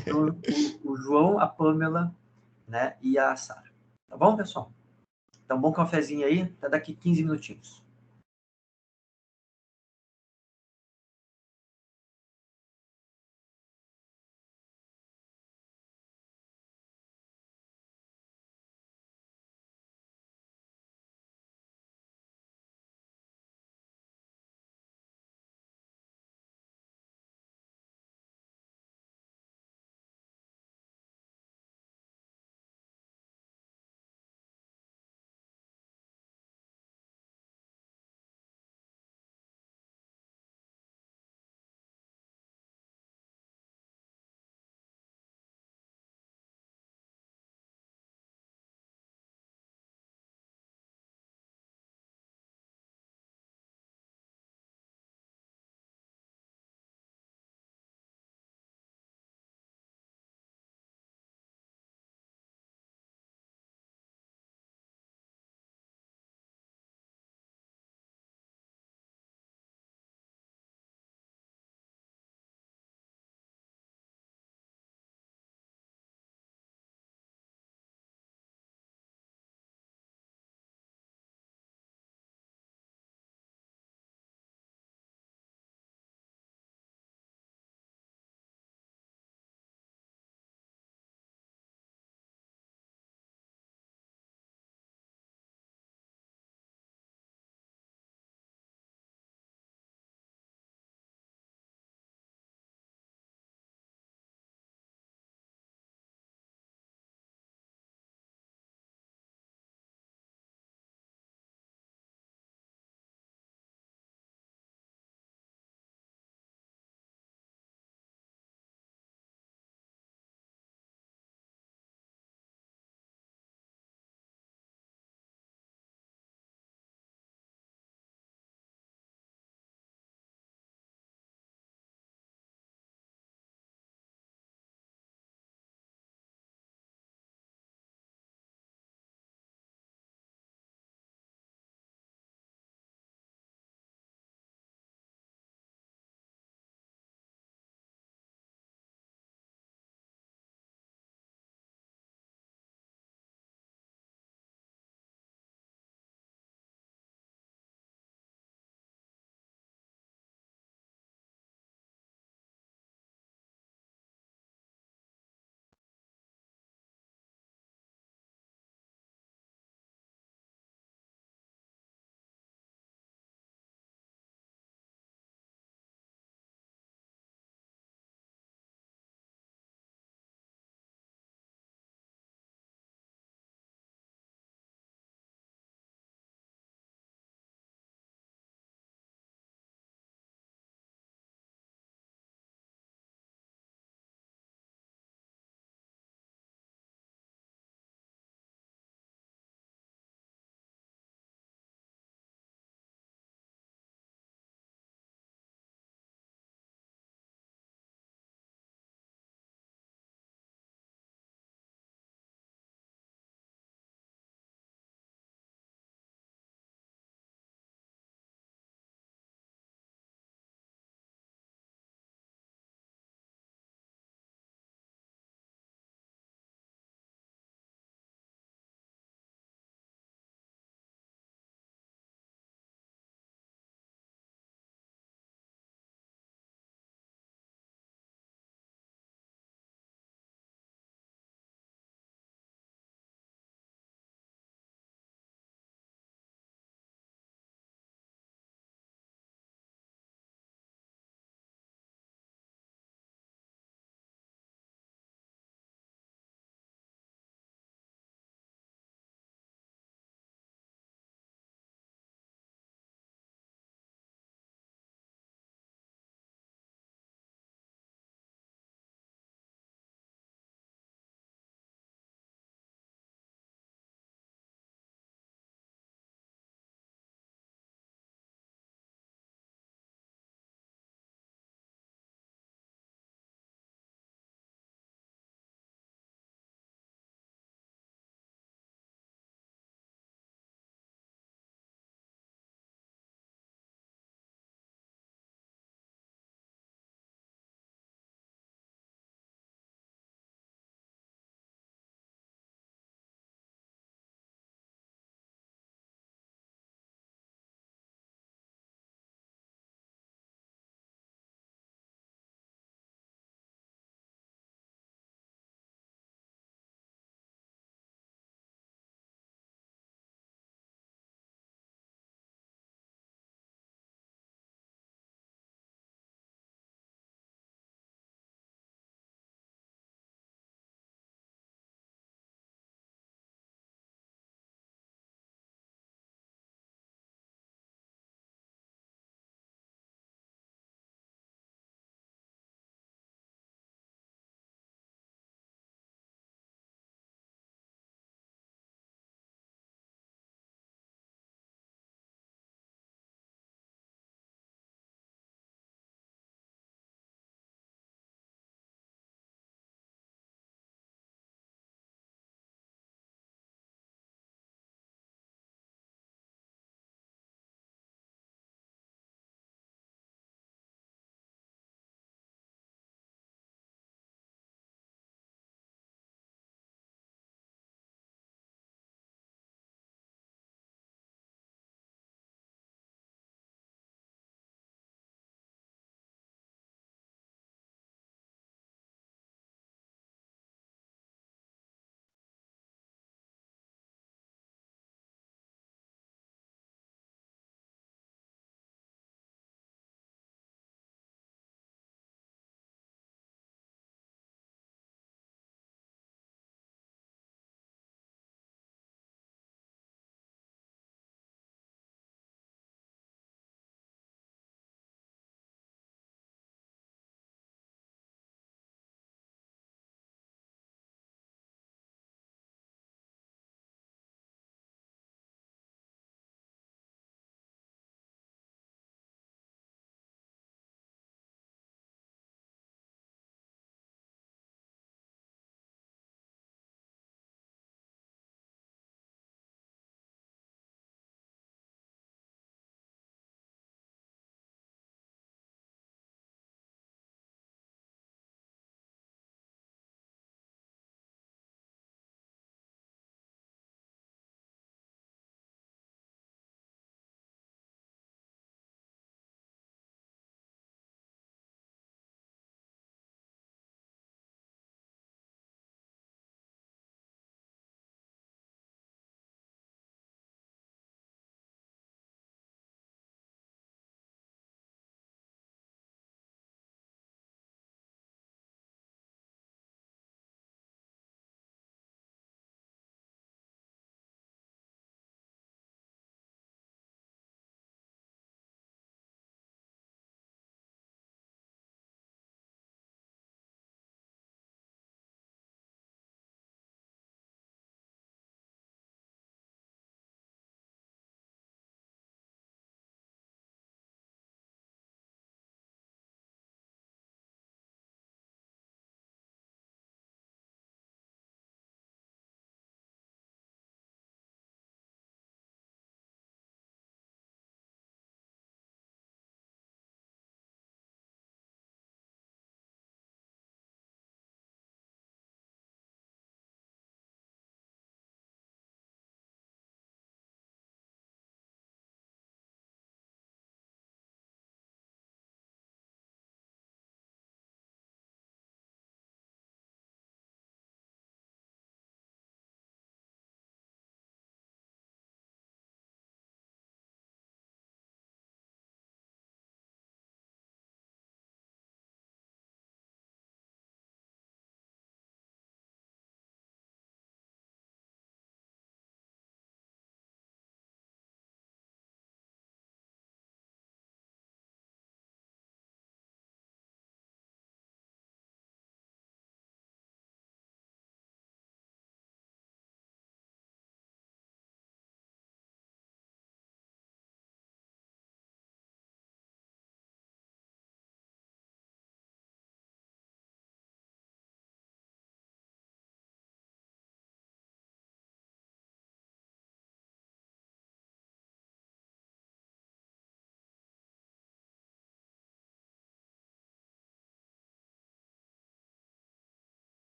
Então, o João, a Pamela, né, e a Sara. Tá bom, pessoal? Então, bom cafezinho aí, até daqui 15 minutinhos.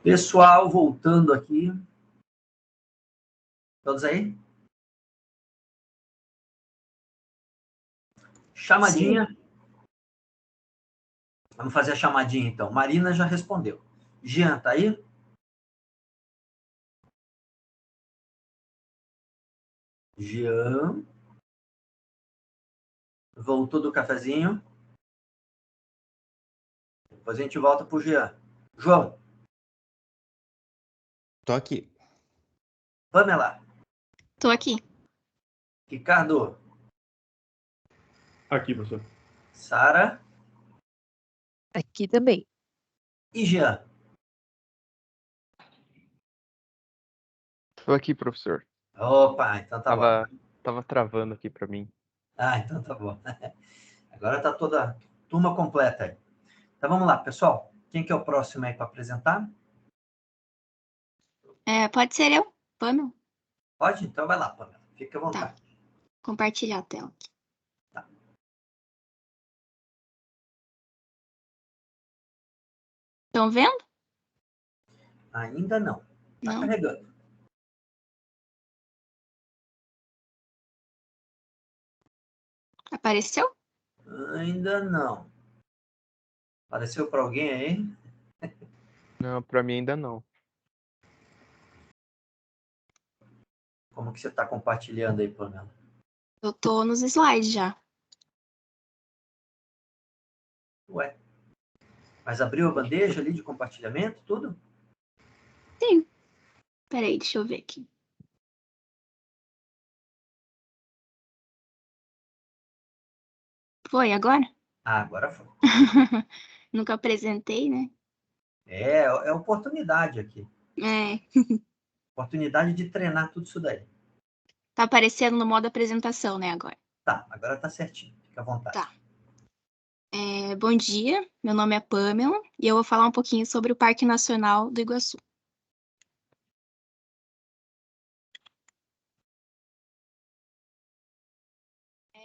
Pessoal, voltando aqui. Todos aí? Chamadinha. Sim. Vamos fazer a chamadinha, então. Marina já respondeu. Jean, tá aí? Jean. Voltou do cafezinho. Depois a gente volta pro Jean. João. Tô aqui. Pamela. Tô aqui. Ricardo. Aqui, professor. Sara. Aqui também. E Jean. Tô aqui, professor. Opa, então tá bom. Tava travando aqui para mim. Ah, então tá bom. Agora tá toda a turma completa aí. Então vamos lá, pessoal. Quem que é o próximo aí para apresentar? Pode ser eu, Pamela. Pode? Então vai lá, Pamela. Fica à vontade. Tá. Compartilhar a tela aqui. Tá. Estão vendo? Ainda não. Tá carregando. Apareceu? Ainda não. Apareceu para alguém aí? Não, para mim ainda não. Como que você está compartilhando aí, Pamela? Eu tô nos slides já. Ué. Mas abriu a bandeja ali de compartilhamento, tudo? Sim. Peraí, deixa eu ver aqui. Foi agora? Ah, agora foi. Nunca apresentei, né? É oportunidade aqui. É. Oportunidade de treinar tudo isso daí. Tá aparecendo no modo apresentação, né, agora? Tá, agora tá certinho. Fica à vontade. Tá. Bom dia, meu nome é Pamela e eu vou falar um pouquinho sobre o Parque Nacional do Iguaçu.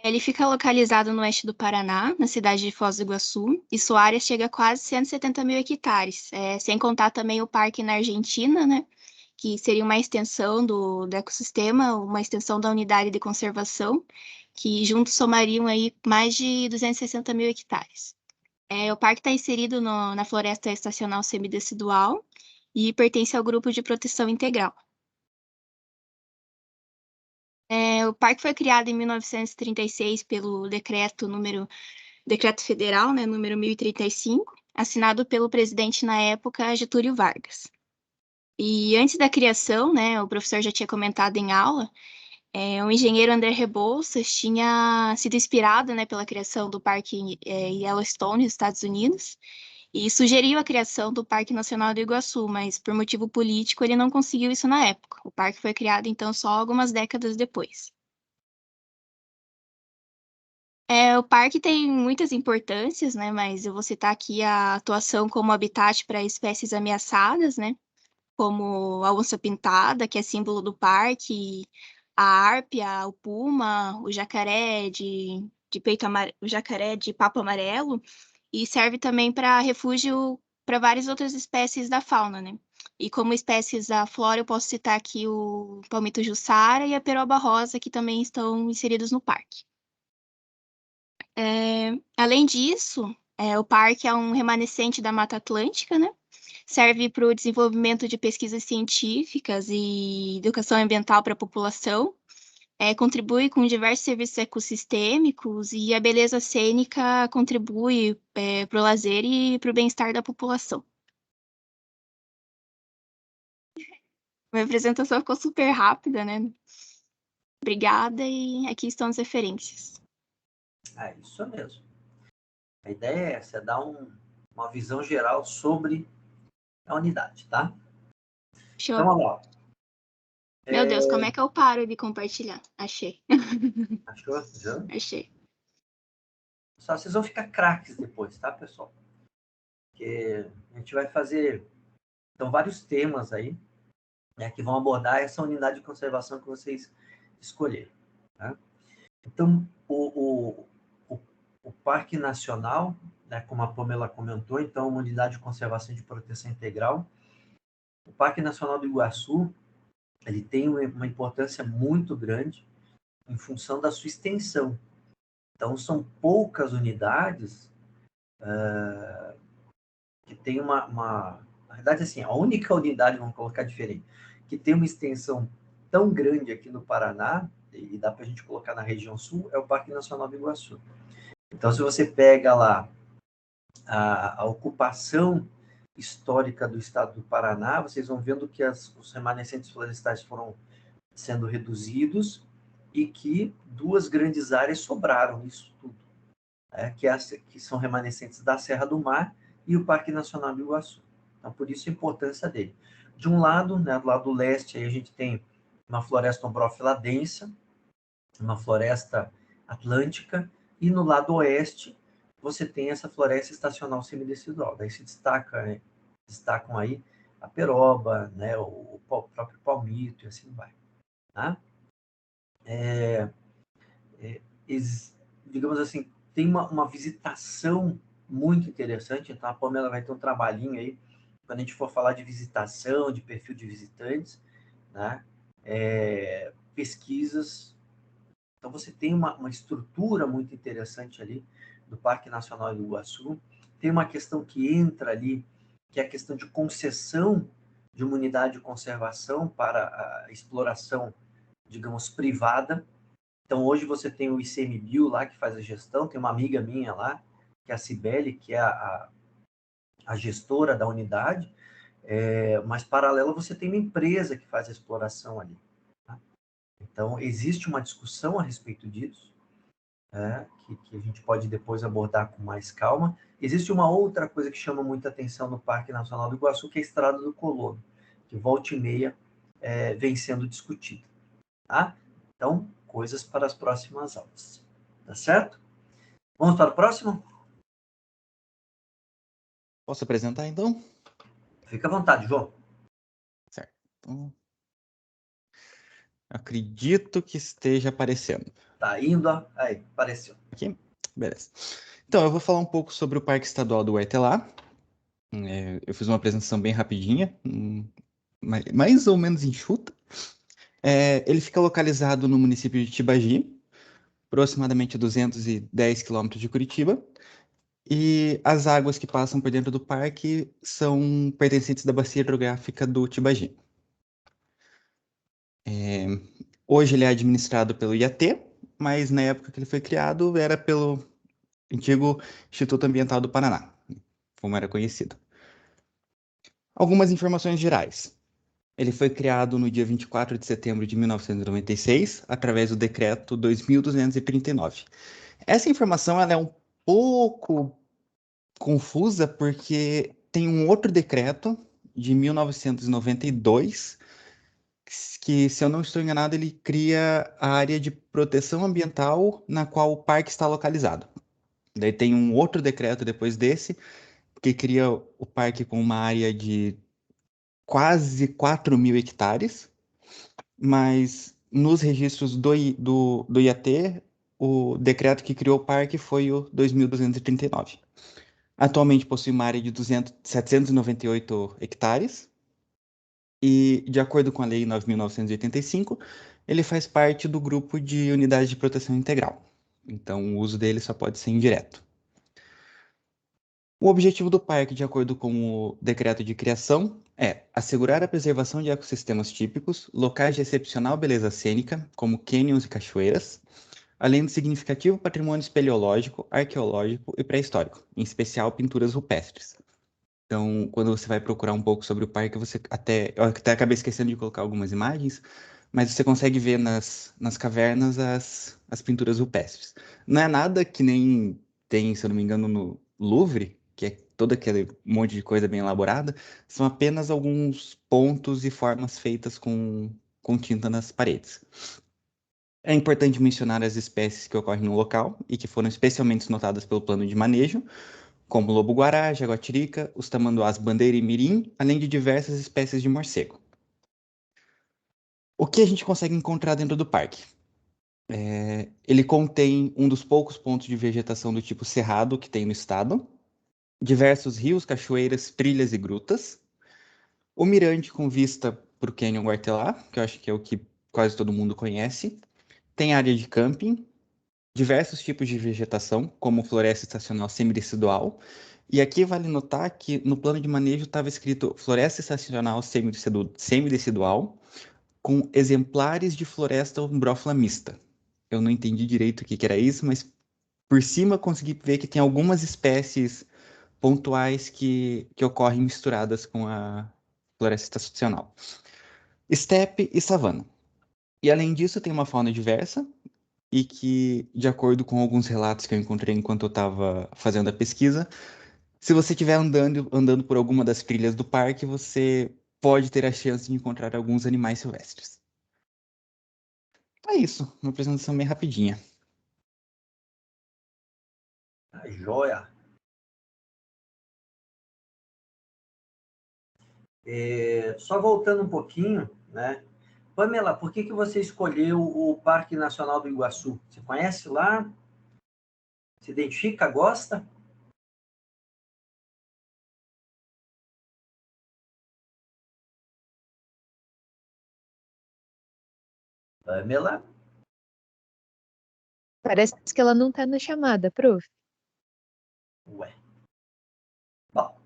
Ele fica localizado no oeste do Paraná, na cidade de Foz do Iguaçu, e sua área chega a quase 170 mil hectares, sem contar também o parque na Argentina, né, que seria uma extensão do ecossistema, uma extensão da unidade de conservação, que juntos somariam aí mais de 260 mil hectares. O parque está inserido na Floresta Estacional Semidecidual e pertence ao Grupo de Proteção Integral. O parque foi criado em 1936 pelo Decreto Federal, né, número 1035, assinado pelo presidente na época, Getúlio Vargas. E antes da criação, né, o professor já tinha comentado em aula, o engenheiro André Rebouças tinha sido inspirado, né, pela criação do Parque Yellowstone, nos Estados Unidos, e sugeriu a criação do Parque Nacional do Iguaçu, mas por motivo político ele não conseguiu isso na época. O parque foi criado, então, só algumas décadas depois. O parque tem muitas importâncias, né, mas eu vou citar aqui a atuação como habitat para espécies ameaçadas, né, como a onça-pintada, que é símbolo do parque, a árpia, o puma, o jacaré o jacaré de papo amarelo, e serve também para refúgio para várias outras espécies da fauna, né? E como espécies da flora, eu posso citar aqui o palmito jussara e a peroba rosa, que também estão inseridos no parque. Além disso, o parque é um remanescente da Mata Atlântica, né? Serve para o desenvolvimento de pesquisas científicas e educação ambiental para a população, contribui com diversos serviços ecossistêmicos e a beleza cênica contribui para o lazer e para o bem-estar da população. Minha apresentação ficou super rápida, né? Obrigada, e aqui estão as referências. Isso mesmo. A ideia é essa, é dar uma visão geral sobre a unidade, tá? Então, vamos lá. Meu Deus, como é que eu paro de compartilhar? Achei. Achou? Já? Achei. Só vocês vão ficar craques depois, tá, pessoal? Porque a gente vai fazer, então, vários temas aí, né, que vão abordar essa unidade de conservação que vocês escolheram, tá? Então, o Parque Nacional, né, como a Pamela comentou, então, uma unidade de conservação e de proteção integral, O Parque Nacional do Iguaçu, ele tem uma importância muito grande em função da sua extensão. Então, são poucas unidades que tem na verdade, assim, a única unidade, vamos colocar diferente, que tem uma extensão tão grande aqui no Paraná, e dá para a gente colocar na região sul, é o Parque Nacional do Iguaçu. Então, se você pega lá a ocupação histórica do estado do Paraná, vocês vão vendo que os remanescentes florestais foram sendo reduzidos e que 2 grandes áreas sobraram nisso tudo, que são remanescentes da Serra do Mar e o Parque Nacional do Iguaçu. Então, por isso a importância dele. De um lado, né, do lado leste, aí a gente tem uma floresta ombrófila densa, uma floresta atlântica, e no lado oeste você tem essa floresta estacional semidecidual. Daí se destacam aí a peroba, né, o próprio palmito e assim vai. Tá? Digamos assim, tem uma visitação muito interessante, então a Pamela vai ter um trabalhinho aí, quando a gente for falar de visitação, de perfil de visitantes, né? Pesquisas. Então você tem uma estrutura muito interessante ali do Parque Nacional do Iguaçu. Tem uma questão que entra ali, que é a questão de concessão de uma unidade de conservação para a exploração, digamos, privada. Então, hoje você tem o ICMBio lá, que faz a gestão, tem uma amiga minha lá, que é a Cibele, que é a gestora da unidade, mas, paralelo, você tem uma empresa que faz a exploração ali. Tá? Então, existe uma discussão a respeito disso, que a gente pode depois abordar com mais calma. Existe uma outra coisa que chama muita atenção no Parque Nacional do Iguaçu, que é a Estrada do Colono, que volta e meia vem sendo discutida. Tá? Então, coisas para as próximas aulas. Tá certo? Vamos para o próximo? Posso apresentar, então? Fica à vontade, João. Certo. Então, acredito que esteja aparecendo. Tá indo, aí, apareceu. Aqui? Beleza. Então, eu vou falar um pouco sobre o Parque Estadual do Huetelá. Eu fiz uma apresentação bem rapidinha, mais ou menos enxuta. Ele fica localizado no município de Tibagi, aproximadamente 210 quilômetros de Curitiba. E as águas que passam por dentro do parque são pertencentes da bacia hidrográfica do Tibagi. Hoje ele é administrado pelo IAT, mas na época que ele foi criado era pelo antigo Instituto Ambiental do Paraná, como era conhecido. Algumas informações gerais. Ele foi criado no dia 24 de setembro de 1996, através do Decreto 2239. Essa informação ela é um pouco confusa, porque tem um outro decreto de 1992, que, se eu não estou enganado, ele cria a área de proteção ambiental na qual o parque está localizado. Daí tem um outro decreto depois desse, que cria o parque com uma área de quase 4.000 hectares, mas nos registros do IAT, o decreto que criou o parque foi o 2239. Atualmente possui uma área de 798 hectares e, de acordo com a Lei 9.985, ele faz parte do grupo de unidades de proteção integral. Então, o uso dele só pode ser indireto. O objetivo do parque, de acordo com o decreto de criação, é assegurar a preservação de ecossistemas típicos, locais de excepcional beleza cênica, como cânions e cachoeiras, além do significativo patrimônio espeleológico, arqueológico e pré-histórico, em especial pinturas rupestres. Então, quando você vai procurar um pouco sobre o parque, eu até acabei esquecendo de colocar algumas imagens, mas você consegue ver nas cavernas as pinturas rupestres. Não é nada que nem tem, se eu não me engano, no Louvre, que é todo aquele monte de coisa bem elaborada, são apenas alguns pontos e formas feitas com tinta nas paredes. É importante mencionar as espécies que ocorrem no local e que foram especialmente notadas pelo plano de manejo, como o lobo-guará, jaguatirica, os tamanduás bandeira e mirim, além de diversas espécies de morcego. O que a gente consegue encontrar dentro do parque? Ele contém um dos poucos pontos de vegetação do tipo cerrado que tem no estado, diversos rios, cachoeiras, trilhas e grutas. O mirante com vista para o Canyon Guartelá, que eu acho que é o que quase todo mundo conhece. Tem área de camping, diversos tipos de vegetação, como floresta estacional semidecidual. E aqui vale notar que no plano de manejo estava escrito floresta estacional semidecidual, com exemplares de floresta umbrófila mista. Eu não entendi direito o que era isso, mas por cima consegui ver que tem algumas espécies pontuais que ocorrem misturadas com a floresta estacional. Estepe e savana. E além disso, tem uma fauna diversa e que, de acordo com alguns relatos que eu encontrei enquanto eu estava fazendo a pesquisa, se você estiver andando por alguma das trilhas do parque, você pode ter a chance de encontrar alguns animais silvestres. É isso, uma apresentação bem rapidinha. Joia. Só voltando um pouquinho, né? Pamela, por que você escolheu o Parque Nacional do Iguaçu? Você conhece lá? Se identifica? Gosta? Pamela? Parece que ela não tá na chamada, prof. Ué. Bom,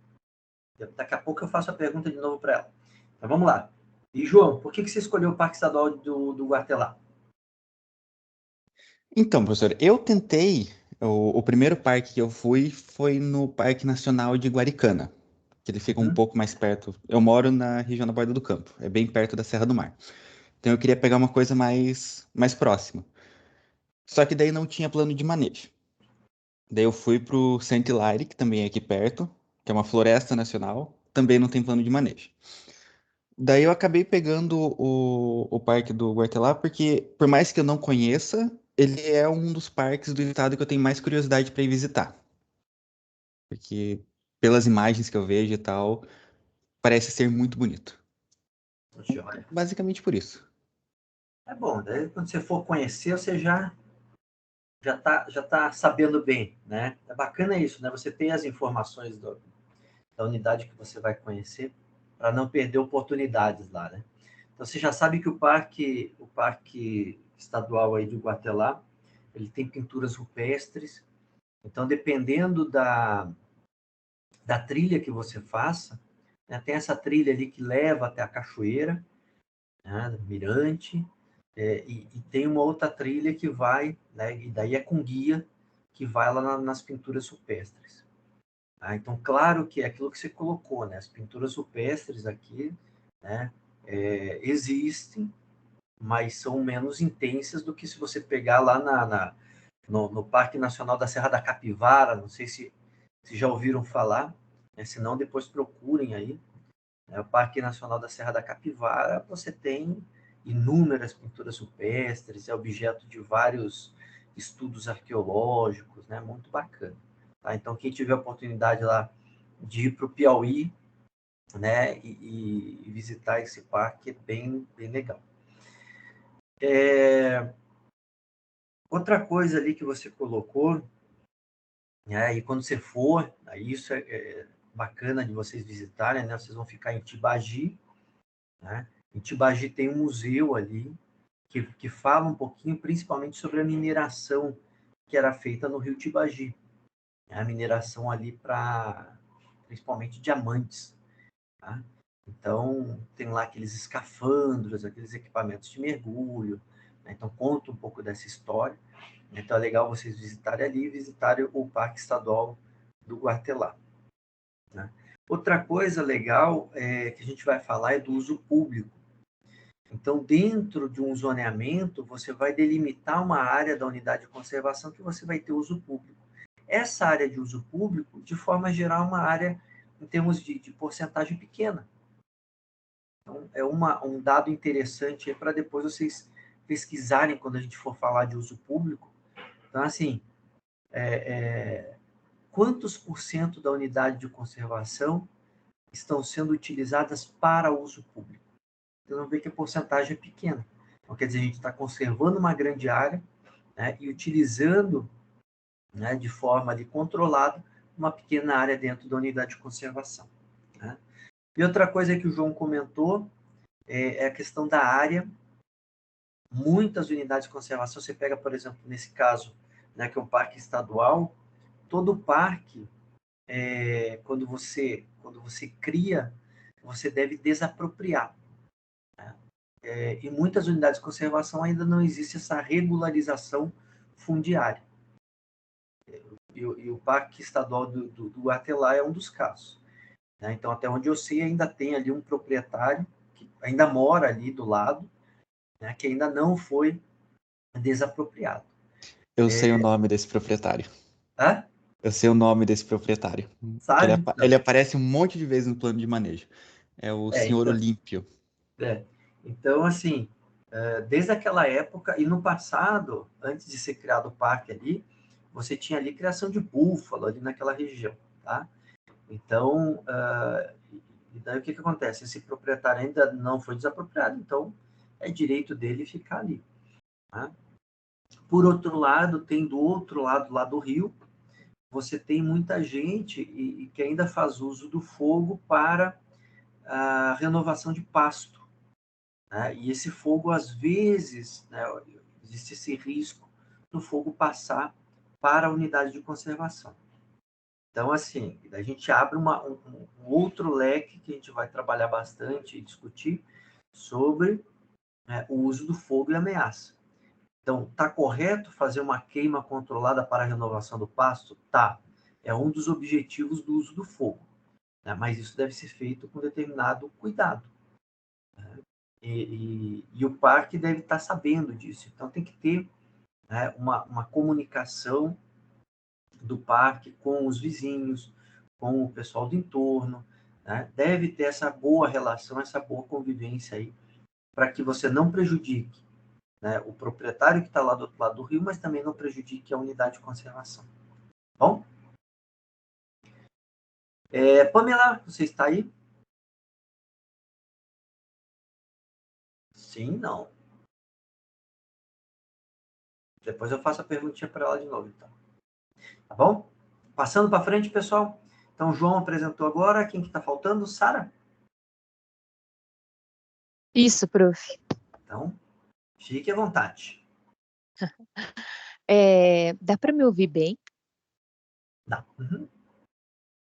daqui a pouco eu faço a pergunta de novo para ela. Então vamos lá. E João, por que você escolheu o Parque Estadual do Guartelá? Então, professor, eu tentei. O primeiro parque que eu fui foi no Parque Nacional de Guaricana, que ele fica um pouco mais perto. Eu moro na região da Borda do Campo, é bem perto da Serra do Mar. Então eu queria pegar uma coisa mais próxima. Só que daí não tinha plano de manejo. Daí eu fui pro Saint Hilaire, que também é aqui perto, que é uma floresta nacional, também não tem plano de manejo. Daí eu acabei pegando o parque do Guartelá, porque por mais que eu não conheça, ele é um dos parques do estado que eu tenho mais curiosidade para ir visitar. Porque pelas imagens que eu vejo e tal, parece ser muito bonito. Joia. Basicamente por isso. É bom, daí quando você for conhecer, você já tá sabendo bem, né? É bacana isso, né? Você tem as informações da unidade que você vai conhecer para não perder oportunidades lá, né? Então você já sabe que o parque estadual aí de Guatelá, ele tem pinturas rupestres. Então dependendo da trilha que você faça, né, tem essa trilha ali que leva até a cachoeira, né, Mirante, e tem uma outra trilha que vai, né, e daí é com guia, que vai lá nas pinturas rupestres. Tá? Então, claro que é aquilo que você colocou, né, as pinturas rupestres aqui, né, existem, mas são menos intensas do que se você pegar lá no Parque Nacional da Serra da Capivara, não sei se já ouviram falar, né, se não, depois procurem aí, o Parque Nacional da Serra da Capivara, você tem inúmeras pinturas rupestres, é objeto de vários estudos arqueológicos, né? Muito bacana. Tá? Então, quem tiver a oportunidade lá de ir para o Piauí, né, e visitar esse parque é bem, bem legal. Outra coisa ali que você colocou, né, e quando você for, aí isso é bacana de vocês visitarem, né? Vocês vão ficar em Tibagi, né? Em Tibagi tem um museu ali que fala um pouquinho, principalmente sobre a mineração que era feita no rio Tibagi. A mineração ali para, principalmente, diamantes. Tá? Então, tem lá aqueles escafandros, aqueles equipamentos de mergulho. Né? Então, conta um pouco dessa história. Então, é legal vocês visitarem ali e visitarem o Parque Estadual do Guartelá. Né? Outra coisa legal que a gente vai falar é do uso público. Então, dentro de um zoneamento, você vai delimitar uma área da unidade de conservação que você vai ter uso público. Essa área de uso público, de forma geral, é uma área, em termos de porcentagem pequena. Então, é um dado interessante para depois vocês pesquisarem quando a gente for falar de uso público. Então, assim, quantos por cento da unidade de conservação estão sendo utilizadas para uso público? Então, não vê que a porcentagem é pequena. Então, quer dizer, a gente está conservando uma grande área, né, e utilizando, né, de forma ali controlada uma pequena área dentro da unidade de conservação. Né? E outra coisa que o João comentou é a questão da área. Muitas unidades de conservação, você pega, por exemplo, nesse caso, né, que é um parque estadual, todo parque, quando você cria, você deve desapropriar. Né? Em muitas unidades de conservação ainda não existe essa regularização fundiária. E o Parque Estadual do Atelá é um dos casos. Né? Então, até onde eu sei, ainda tem ali um proprietário que ainda mora ali do lado, né, que ainda não foi desapropriado. Eu sei o nome desse proprietário. Hã? Eu sei o nome desse proprietário. Sabe? Ele aparece um monte de vezes no plano de manejo. É o Senhor então, Olímpio. Então, assim, desde aquela época, e no passado, antes de ser criado o parque ali, você tinha ali criação de búfalo ali naquela região, tá? Então, e daí o que acontece? Esse proprietário ainda não foi desapropriado, então é direito dele ficar ali. Tá? Por outro lado, tem do outro lado, lá do rio, você tem muita gente e que ainda faz uso do fogo para a renovação de pasto. Né? E esse fogo, às vezes, né, existe esse risco do fogo passar para a unidade de conservação. Então, assim, a gente abre um outro leque que a gente vai trabalhar bastante e discutir sobre o uso do fogo e ameaça. Então, está correto fazer uma queima controlada para a renovação do pasto? Tá. É um dos objetivos do uso do fogo. Né? Mas isso deve ser feito com determinado cuidado. Né? E o parque deve estar sabendo disso. Então, tem que ter, né, uma comunicação do parque com os vizinhos, com o pessoal do entorno. Né? Deve ter essa boa relação, essa boa convivência aí, para que você não prejudique, né, o proprietário que está lá do outro lado do rio, mas também não prejudique a unidade de conservação. Bom? Pamela, você está aí? Sim, não. Depois eu faço a perguntinha para ela de novo, então. Tá bom? Passando para frente, pessoal. Então, o João apresentou agora. Quem que está faltando? Sara? Isso, prof. Então, fique à vontade. Dá para me ouvir bem? Dá. Uhum.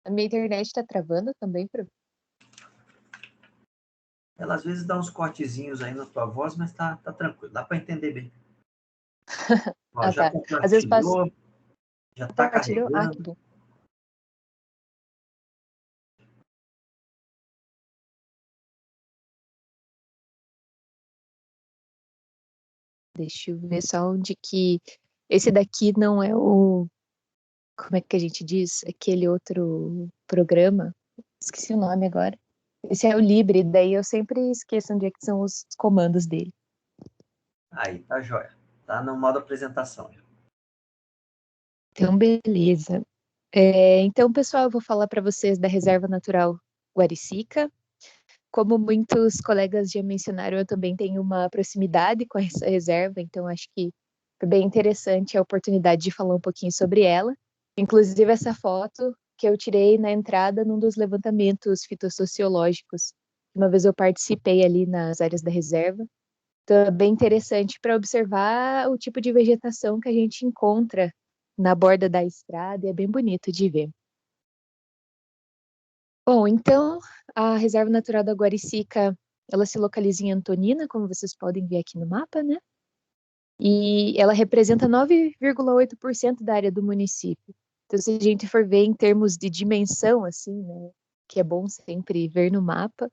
A minha internet está travando também, prof. Ela às vezes dá uns cortezinhos aí na tua voz, mas tá tranquilo. Dá para entender bem. Ó, já Tá. Às vezes passa. compartilhou, já está Compartilhou? Ah, que carregando. bom. Deixa eu ver só onde que. Esse daqui não é o. Como é que a gente diz? Aquele outro programa. Esqueci o nome agora. Esse é o Libre, daí eu sempre esqueço onde é que são os comandos dele. Aí, tá jóia. Tá no modo apresentação. Então, beleza. Então, pessoal, eu vou falar para vocês da Reserva Natural Guaricica. Como muitos colegas já mencionaram, eu também tenho uma proximidade com essa reserva, então acho que foi bem interessante a oportunidade de falar um pouquinho sobre ela. Inclusive, essa foto que eu tirei na entrada num dos levantamentos fitossociológicos. Uma vez eu participei ali nas áreas da reserva. Então, é bem interessante para observar o tipo de vegetação que a gente encontra na borda da estrada, e é bem bonito de ver. Bom, então, a Reserva Natural da Guaricica, ela se localiza em Antonina, como vocês podem ver aqui no mapa, né? E ela representa 9,8% da área do município. Então, se a gente for ver em termos de dimensão, assim, né, que é bom sempre ver no mapa,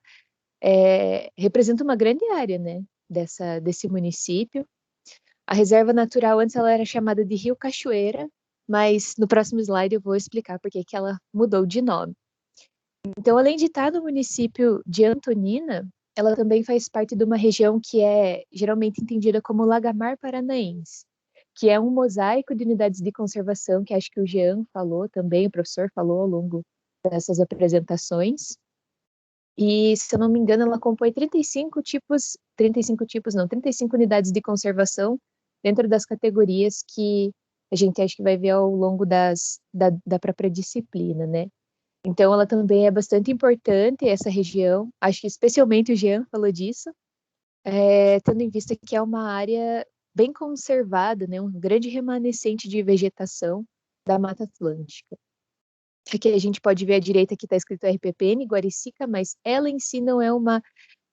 representa uma grande área, né, desse município. A reserva natural, antes ela era chamada de Rio Cachoeira, mas no próximo slide eu vou explicar por que ela mudou de nome. Então, além de estar no município de Antonina, ela também faz parte de uma região que é geralmente entendida como Lagamar Paranaense, que é um mosaico de unidades de conservação, que acho que o Jean falou também, o professor falou ao longo dessas apresentações. E, se eu não me engano, ela compõe 35 unidades de conservação dentro das categorias que a gente acha que vai ver ao longo da própria disciplina, né? Então, ela também é bastante importante, essa região. Acho que especialmente o Jean falou disso, tendo em vista que é uma área bem conservada, né, um grande remanescente de vegetação da Mata Atlântica. Aqui a gente pode ver à direita que está escrito RPPN, Guaricica, mas ela em si não é uma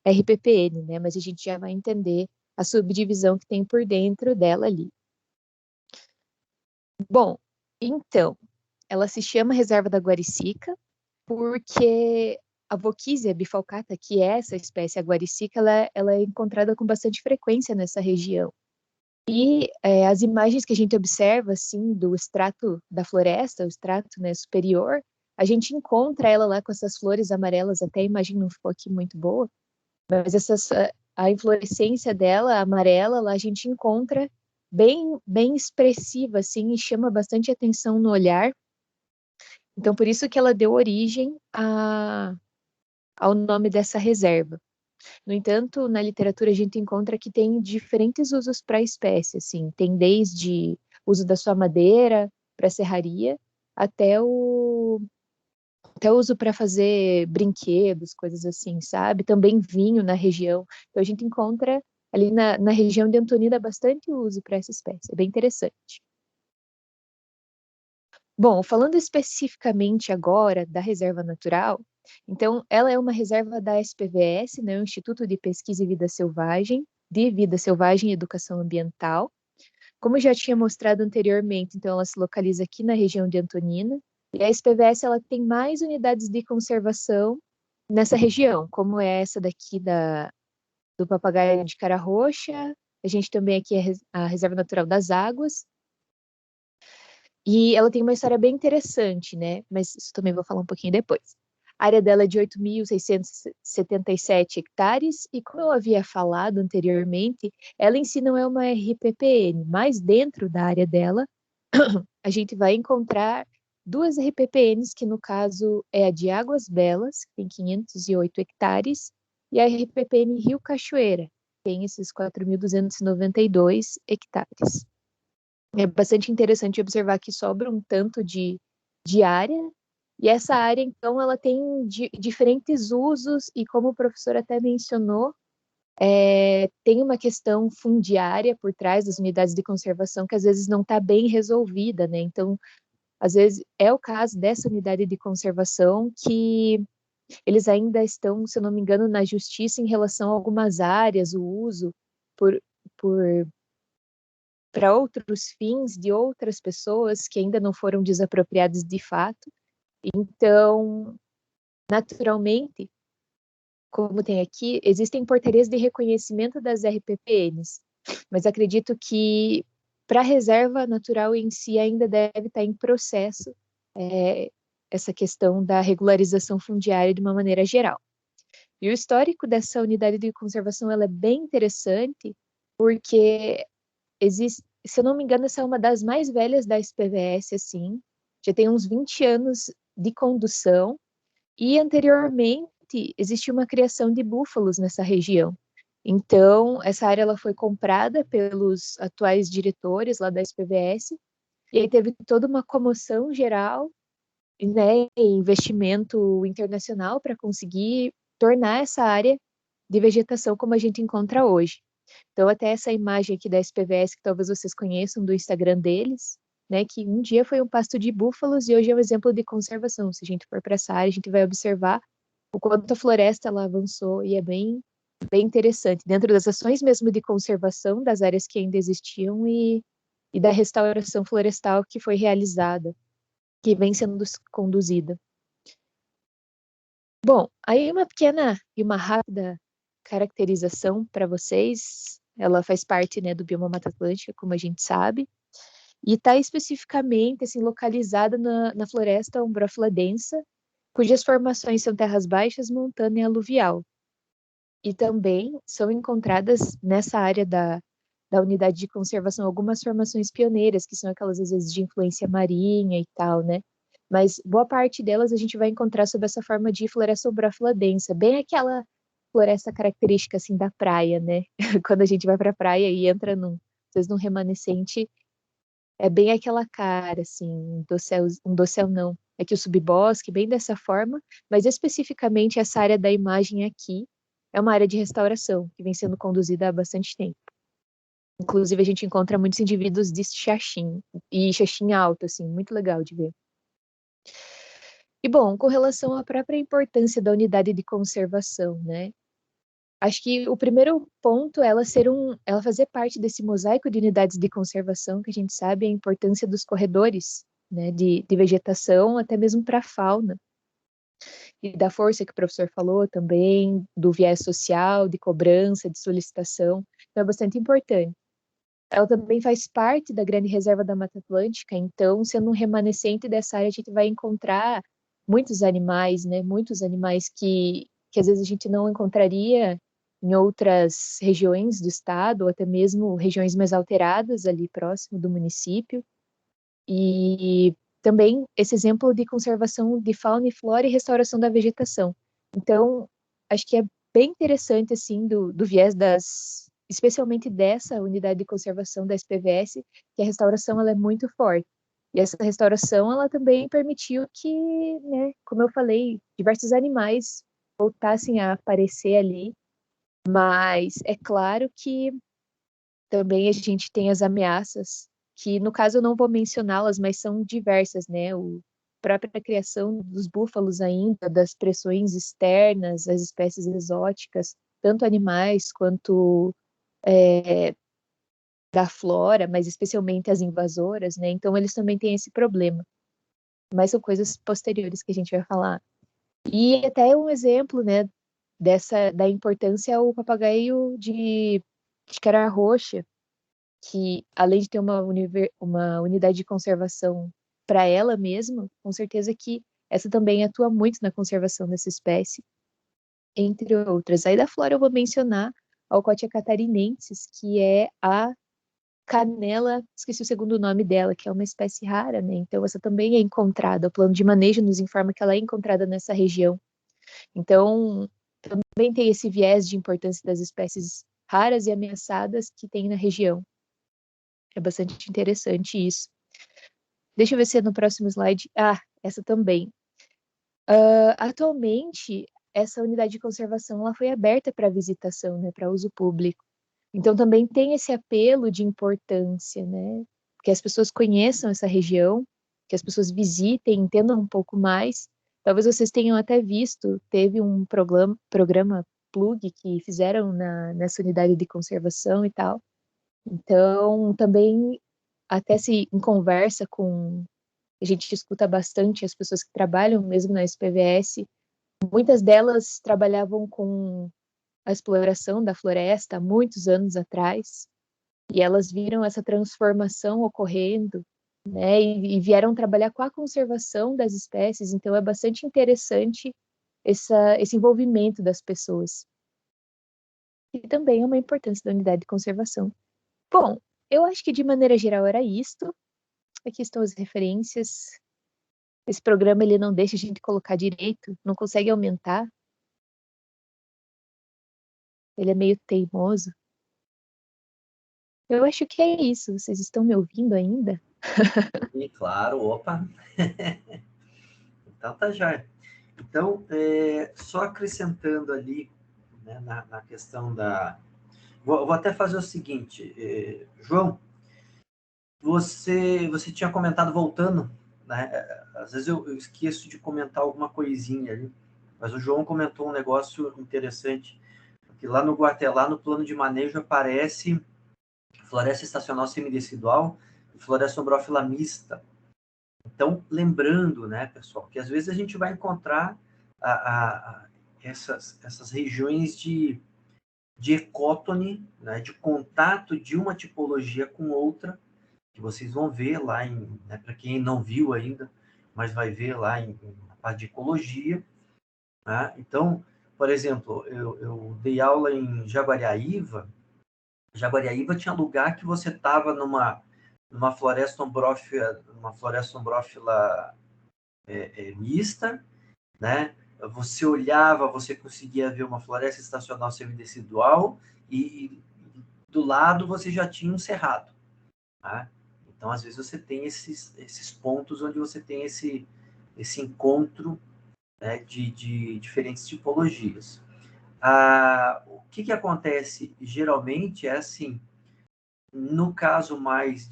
RPPN, né? Mas a gente já vai entender a subdivisão que tem por dentro dela ali. Bom, então, ela se chama Reserva da Guaricica porque a Voquisia bifalcata, que é essa espécie, a guaricica, ela é encontrada com bastante frequência nessa região. E as imagens que a gente observa, assim, do extrato da floresta, o extrato, né, superior, a gente encontra ela lá com essas flores amarelas, até a imagem não ficou aqui muito boa, mas a inflorescência dela, amarela, lá a gente encontra bem, bem expressiva, assim, e chama bastante atenção no olhar. Então, por isso que ela deu origem ao nome dessa reserva. No entanto, na literatura a gente encontra que tem diferentes usos para a espécie, assim, tem desde uso da sua madeira para serraria até o uso para fazer brinquedos, coisas assim, sabe? Também vinho na região. Então a gente encontra ali na região de Antonina bastante uso para essa espécie. É bem interessante. Bom, falando especificamente agora da reserva natural, então ela é uma reserva da SPVS, né, o Instituto de Pesquisa e Vida Selvagem, e Educação Ambiental. Como eu já tinha mostrado anteriormente, então ela se localiza aqui na região de Antonina, e a SPVS ela tem mais unidades de conservação nessa região, como é essa daqui do papagaio de cara roxa, a gente também aqui é a Reserva Natural das Águas, e ela tem uma história bem interessante, né? Mas isso também vou falar um pouquinho depois. A área dela é de 8.677 hectares, e como eu havia falado anteriormente, ela em si não é uma RPPN, mas dentro da área dela, a gente vai encontrar duas RPPNs, que no caso é a de Águas Belas, que tem 508 hectares, e a RPPN Rio Cachoeira, que tem esses 4.292 hectares. É bastante interessante observar que sobra um tanto de área, e essa área, então, ela tem diferentes usos, e como o professor até mencionou, tem uma questão fundiária por trás das unidades de conservação que às vezes não está bem resolvida, né? Então, às vezes é o caso dessa unidade de conservação que eles ainda estão, se eu não me engano, na justiça em relação a algumas áreas, o uso por, por para outros fins de outras pessoas que ainda não foram desapropriadas de fato. Então, naturalmente, como tem aqui, existem portarias de reconhecimento das RPPNs, mas acredito que para a reserva natural em si ainda deve estar em processo essa questão da regularização fundiária de uma maneira geral. E o histórico dessa unidade de conservação ela é bem interessante, porque existe, se eu não me engano, essa é uma das mais velhas da SPVS, assim, já tem uns 20 anos de condução, e anteriormente existia uma criação de búfalos nessa região. Então, essa área ela foi comprada pelos atuais diretores lá da SPVS, e aí teve toda uma comoção geral, né, investimento internacional para conseguir tornar essa área de vegetação como a gente encontra hoje. Então, até essa imagem aqui da SPVS, que talvez vocês conheçam do Instagram deles, né, que um dia foi um pasto de búfalos e hoje é um exemplo de conservação. Se a gente for para essa área, a gente vai observar o quanto a floresta ela avançou, e é bem, bem interessante, dentro das ações mesmo de conservação das áreas que ainda existiam e da restauração florestal que foi realizada, que vem sendo conduzida. Bom, aí uma pequena e uma rápida caracterização para vocês. Ela faz parte, né, do bioma Mata Atlântica, como a gente sabe, e está especificamente assim, localizada na floresta umbrófila densa, cujas formações são terras baixas, montana e aluvial. E também são encontradas nessa área da unidade de conservação algumas formações pioneiras, que são aquelas às vezes de influência marinha e tal, né? Mas boa parte delas a gente vai encontrar sob essa forma de floresta umbrófila densa, bem aquela floresta característica assim da praia, né? Quando a gente vai para a praia e entra às vezes num remanescente, é bem aquela cara assim, um dossel não, aqui o subbosque, bem dessa forma, mas especificamente essa área da imagem aqui é uma área de restauração que vem sendo conduzida há bastante tempo. Inclusive, a gente encontra muitos indivíduos de xaxim, e xaxim alto, assim, muito legal de ver. E, bom, com relação à própria importância da unidade de conservação, né? Acho que o primeiro ponto é ela fazer parte desse mosaico de unidades de conservação, que a gente sabe a importância dos corredores, né, de vegetação, até mesmo para a fauna. E da força que o professor falou também, do viés social, de cobrança, de solicitação. Então, é bastante importante. Ela também faz parte da Grande Reserva da Mata Atlântica, então, sendo um remanescente dessa área, a gente vai encontrar muitos animais, né? Muitos animais que às vezes a gente não encontraria em outras regiões do estado, ou até mesmo regiões mais alteradas ali próximo do município. E também esse exemplo de conservação de fauna e flora e restauração da vegetação. Então, acho que é bem interessante, assim, do viés especialmente dessa unidade de conservação da SPVS, que a restauração ela é muito forte. E essa restauração, ela também permitiu que, né, como eu falei, diversos animais voltassem a aparecer ali, mas é claro que também a gente tem as ameaças, que no caso eu não vou mencioná-las, mas são diversas, né? A própria criação dos búfalos ainda, das pressões externas, as espécies exóticas, tanto animais quanto da flora, mas especialmente as invasoras, né? Então eles também têm esse problema. Mas são coisas posteriores que a gente vai falar. E até um exemplo, né, da importância é o papagaio de cara roxa, que além de ter uma unidade de conservação para ela mesma, com certeza que essa também atua muito na conservação dessa espécie, entre outras. Aí da flora eu vou mencionar a Alcotia catarinensis, que é a canela, esqueci o segundo nome dela, que é uma espécie rara, né? Então essa também é encontrada. O plano de manejo nos informa que ela é encontrada nessa região. Então também tem esse viés de importância das espécies raras e ameaçadas que tem na região. É bastante interessante isso. Deixa eu ver se é no próximo slide. Ah, essa também. Atualmente, essa unidade de conservação ela foi aberta para visitação, né, para uso público. Então também tem esse apelo de importância, né, que as pessoas conheçam essa região, que as pessoas visitem, entendam um pouco mais. Talvez vocês tenham até visto, teve um programa Plug que fizeram nessa unidade de conservação e tal. Então, também, até se em conversa com. A gente escuta bastante as pessoas que trabalham mesmo na SPVS, muitas delas trabalhavam com a exploração da floresta há muitos anos atrás, e elas viram essa transformação ocorrendo, né, e vieram trabalhar com a conservação das espécies, então é bastante interessante esse envolvimento das pessoas. E também é uma importância da unidade de conservação. Bom, eu acho que de maneira geral era isto. Aqui estão as referências. Esse programa ele não deixa a gente colocar direito, não consegue aumentar. Ele é meio teimoso. Eu acho que é isso. Vocês estão me ouvindo ainda? E claro, opa. Então tá já. Então, só acrescentando ali, né, na questão da... Vou até fazer o seguinte, João, você tinha comentado, voltando, né, às vezes eu esqueço de comentar alguma coisinha ali, mas o João comentou um negócio interessante, que lá no Guatelá, no plano de manejo, aparece floresta estacional semidecidual e floresta ombrófila mista. Então, lembrando, né, pessoal, que às vezes a gente vai encontrar essas regiões de ecótone, né, de contato de uma tipologia com outra, que vocês vão ver lá, né, para quem não viu ainda, mas vai ver lá na parte de ecologia. Né? Então, por exemplo, eu dei aula em Jaguariaíva. Jaguariaíva tinha lugar que você estava numa floresta ombrófila, mista, né? Você olhava, você conseguia ver uma floresta estacional semidecidual e do lado você já tinha um cerrado. Tá? Então, às vezes, você tem esses pontos onde você tem esse encontro, né, de diferentes tipologias. O que acontece geralmente é assim, no caso mais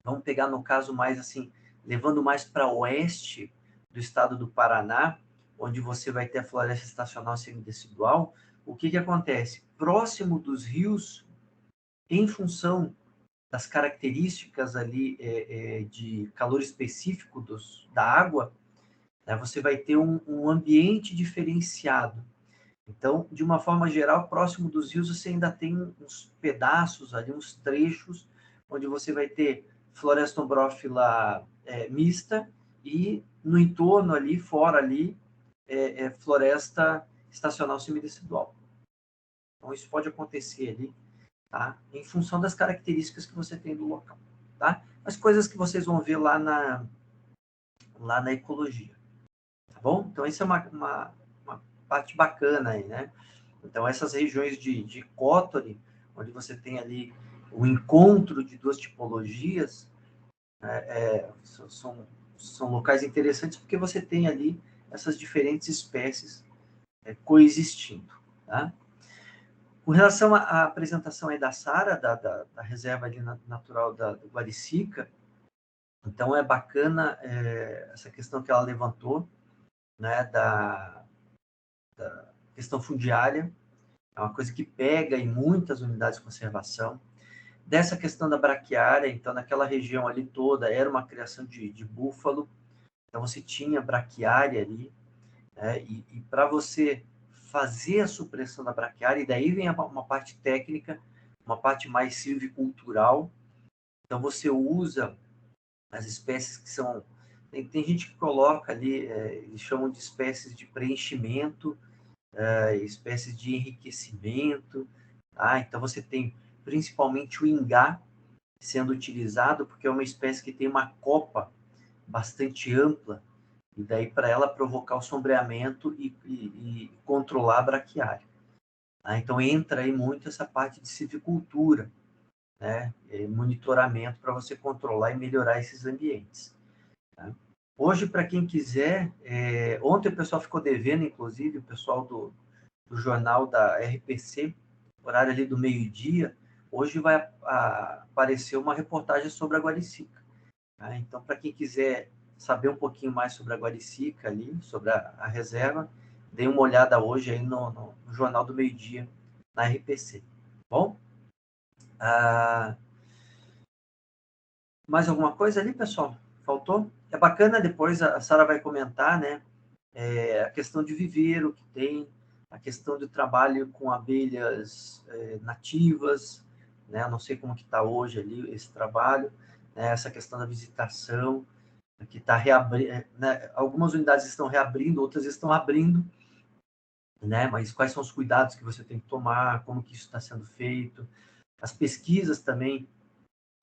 vamos pegar no caso mais assim, levando mais para oeste do estado do Paraná, onde você vai ter a floresta estacional semidecidual, o que acontece? Próximo dos rios, em função das características ali de calor específico da água, né, você vai ter um ambiente diferenciado. Então, de uma forma geral, próximo dos rios você ainda tem uns pedaços ali, uns trechos, onde você vai ter floresta ombrófila mista e no entorno ali, fora ali, floresta estacional semidecidual. Então, isso pode acontecer ali, tá? Em função das características que você tem do local, tá? As coisas que vocês vão ver lá na ecologia, tá bom? Então, isso é uma parte bacana aí, né? Então, essas regiões de Kotori, onde você tem ali o encontro de duas tipologias, são locais interessantes porque você tem ali essas diferentes espécies coexistindo, tá? Com relação à apresentação aí da Sara, da reserva ali natural do Guaricica, então é bacana essa questão que ela levantou, né, da questão fundiária, é uma coisa que pega em muitas unidades de conservação. Dessa questão da braquiária, então naquela região ali toda era uma criação de búfalo, então você tinha braquiária ali, né, e para você fazer a supressão da braquiária, e daí vem uma parte técnica, uma parte mais silvicultural, então você usa as espécies que são... Tem gente que coloca ali, eles chamam de espécies de preenchimento, espécies de enriquecimento, tá? Então você tem principalmente o ingá sendo utilizado, porque é uma espécie que tem uma copa bastante ampla, e daí para ela provocar o sombreamento e controlar a braquiária. Tá? Então entra aí muito essa parte de silvicultura, né? Monitoramento para você controlar e melhorar esses ambientes. Tá? Hoje, para quem quiser, ontem o pessoal ficou devendo, inclusive, o pessoal do jornal da RPC, horário ali do meio-dia, hoje vai aparecer uma reportagem sobre a Guaricica. Tá? Então, para quem quiser saber um pouquinho mais sobre a Guaricica ali, sobre a reserva, dê uma olhada hoje aí no jornal do meio-dia, na RPC. Bom? Mais alguma coisa ali, pessoal? Faltou? É bacana, depois a Sara vai comentar, né? A questão de viveiro que tem, a questão do trabalho com abelhas nativas, né? Eu não sei como que está hoje ali esse trabalho, né? Essa questão da visitação, que está reabrindo, né? Algumas unidades estão reabrindo, outras estão abrindo, né? Mas quais são os cuidados que você tem que tomar, como que isso está sendo feito, as pesquisas também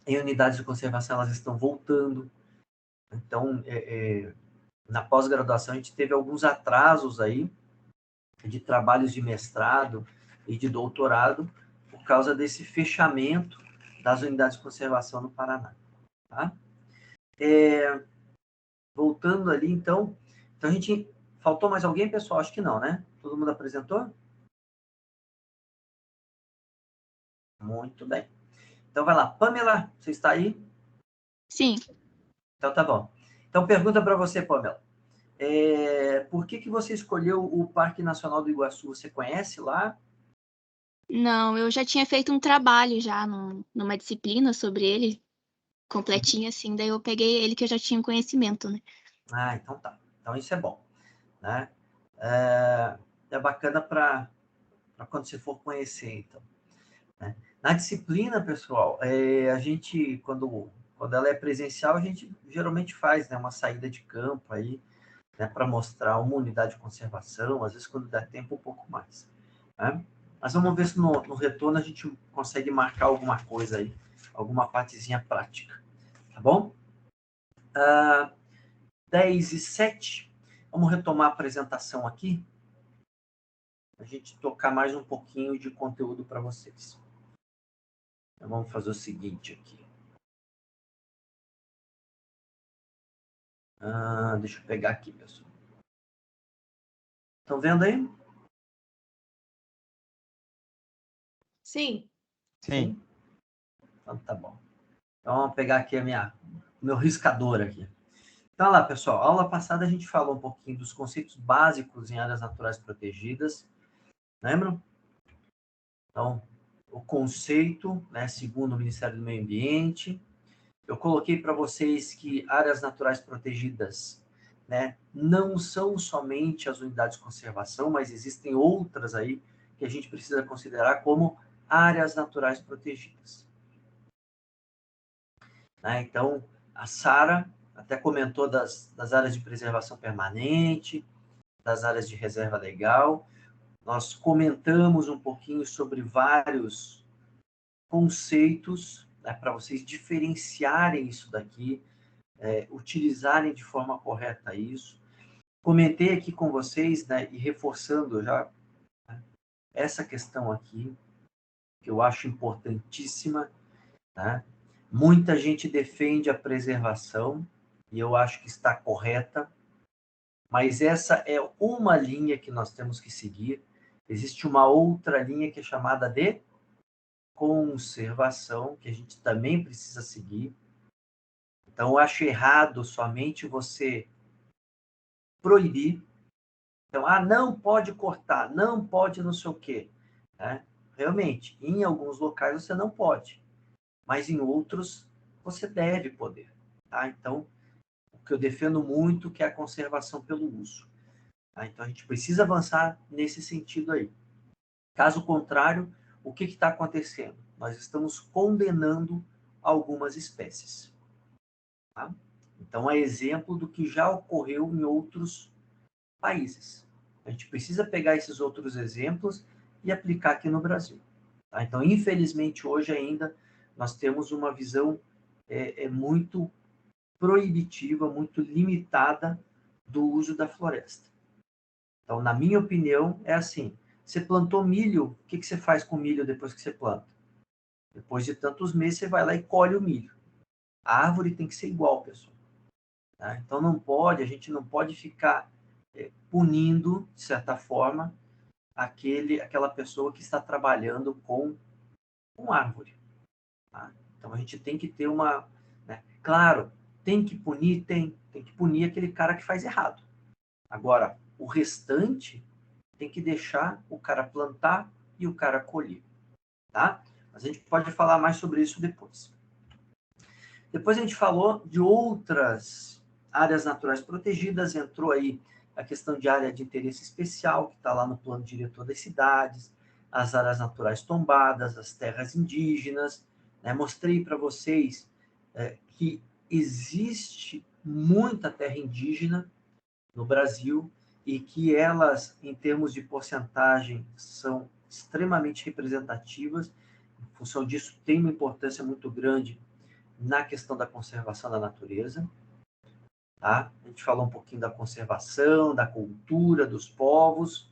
em unidades de conservação elas estão voltando, então na pós-graduação a gente teve alguns atrasos aí de trabalhos de mestrado e de doutorado por causa desse fechamento das unidades de conservação no Paraná. Tá? Voltando ali, então a gente... Faltou mais alguém, pessoal? Acho que não, né? Todo mundo apresentou? Muito bem. Então vai lá. Pamela, você está aí? Sim. Então tá bom. Então pergunta para você, Pamela. Por que você escolheu o Parque Nacional do Iguaçu? Você conhece lá? Não, eu já tinha feito um trabalho já numa disciplina sobre ele, completinho assim, daí eu peguei ele que eu já tinha conhecimento, né? Ah, então tá. Então isso é bom, né? É bacana para quando você for conhecer, então. Né? Na disciplina, pessoal, a gente, quando ela é presencial, a gente geralmente faz, né, uma saída de campo aí, né, para mostrar uma unidade de conservação, às vezes quando dá tempo, um pouco mais. Né? Mas vamos ver se no retorno a gente consegue marcar alguma coisa aí, alguma partezinha prática. Tá bom? 10:07. Vamos retomar a apresentação aqui. A gente tocar mais um pouquinho de conteúdo para vocês. Então, vamos fazer o seguinte aqui. Deixa eu pegar aqui, pessoal. Estão vendo aí? Sim. Sim. Então tá bom. Então vamos pegar aqui o meu riscador aqui. Então lá, pessoal, aula passada a gente falou um pouquinho dos conceitos básicos em áreas naturais protegidas. Lembram? Então, o conceito, né, segundo o Ministério do Meio Ambiente. Eu coloquei para vocês que áreas naturais protegidas, né, não são somente as unidades de conservação, mas existem outras aí que a gente precisa considerar como áreas naturais protegidas. Né? Então, a Sara até comentou das áreas de preservação permanente, das áreas de reserva legal. Nós comentamos um pouquinho sobre vários conceitos, né, para vocês diferenciarem isso daqui, utilizarem de forma correta isso. Comentei aqui com vocês, né, e reforçando já, né, essa questão aqui, que eu acho importantíssima, né? Muita gente defende a preservação, e eu acho que está correta, mas essa é uma linha que nós temos que seguir. Existe uma outra linha que é chamada de conservação, que a gente também precisa seguir. Então, eu acho errado somente você proibir. Então, não pode cortar, não pode não sei o quê. Né? Realmente, em alguns locais você não pode, mas em outros você deve poder. Tá? Então, o que eu defendo muito que é a conservação pelo uso. Tá? Então, a gente precisa avançar nesse sentido aí. Caso contrário, o que está acontecendo? Nós estamos condenando algumas espécies. Tá? Então, é exemplo do que já ocorreu em outros países. A gente precisa pegar esses outros exemplos e aplicar aqui no Brasil. Tá? Então, infelizmente, hoje ainda, nós temos uma visão muito proibitiva, muito limitada do uso da floresta. Então, na minha opinião, é assim. Você plantou milho, o que você faz com o milho depois que você planta? Depois de tantos meses, você vai lá e colhe o milho. A árvore tem que ser igual, pessoal. Tá? Então, a gente não pode ficar punindo, de certa forma, aquela pessoa que está trabalhando com árvore. Tá? Então, a gente tem que ter uma... Né? Claro, tem que punir aquele cara que faz errado. Agora, o restante tem que deixar o cara plantar e o cara colher. Tá? Mas a gente pode falar mais sobre isso depois. Depois a gente falou de outras áreas naturais protegidas, entrou aí a questão de área de interesse especial, que está lá no plano diretor das cidades, as áreas naturais tombadas, as terras indígenas. Né? Mostrei para vocês que existe muita terra indígena no Brasil e que elas, em termos de porcentagem, são extremamente representativas. Em função disso, tem uma importância muito grande na questão da conservação da natureza. Tá? A gente falou um pouquinho da conservação, da cultura, dos povos,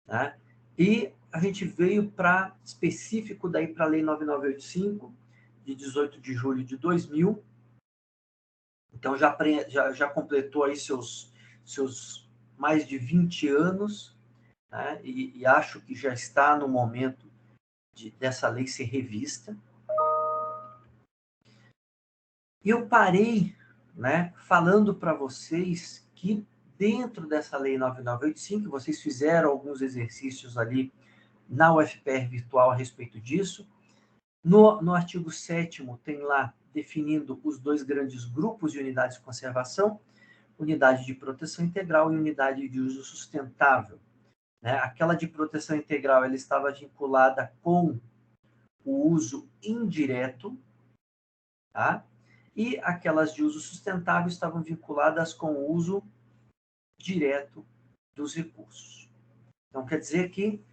né? E a gente veio para específico daí para a Lei 9985, de 18 de julho de 2000. Então, já completou aí seus mais de 20 anos, né? E acho que já está no momento dessa lei ser revista. E eu parei, né, falando para vocês que dentro dessa Lei 9985, vocês fizeram alguns exercícios ali na UFPR Virtual a respeito disso. No artigo 7º tem lá definindo os dois grandes grupos de unidades de conservação, unidade de proteção integral e unidade de uso sustentável. Né? Aquela de proteção integral ela estava vinculada com o uso indireto, tá? E aquelas de uso sustentável estavam vinculadas com o uso direto dos recursos. Então, quer dizer que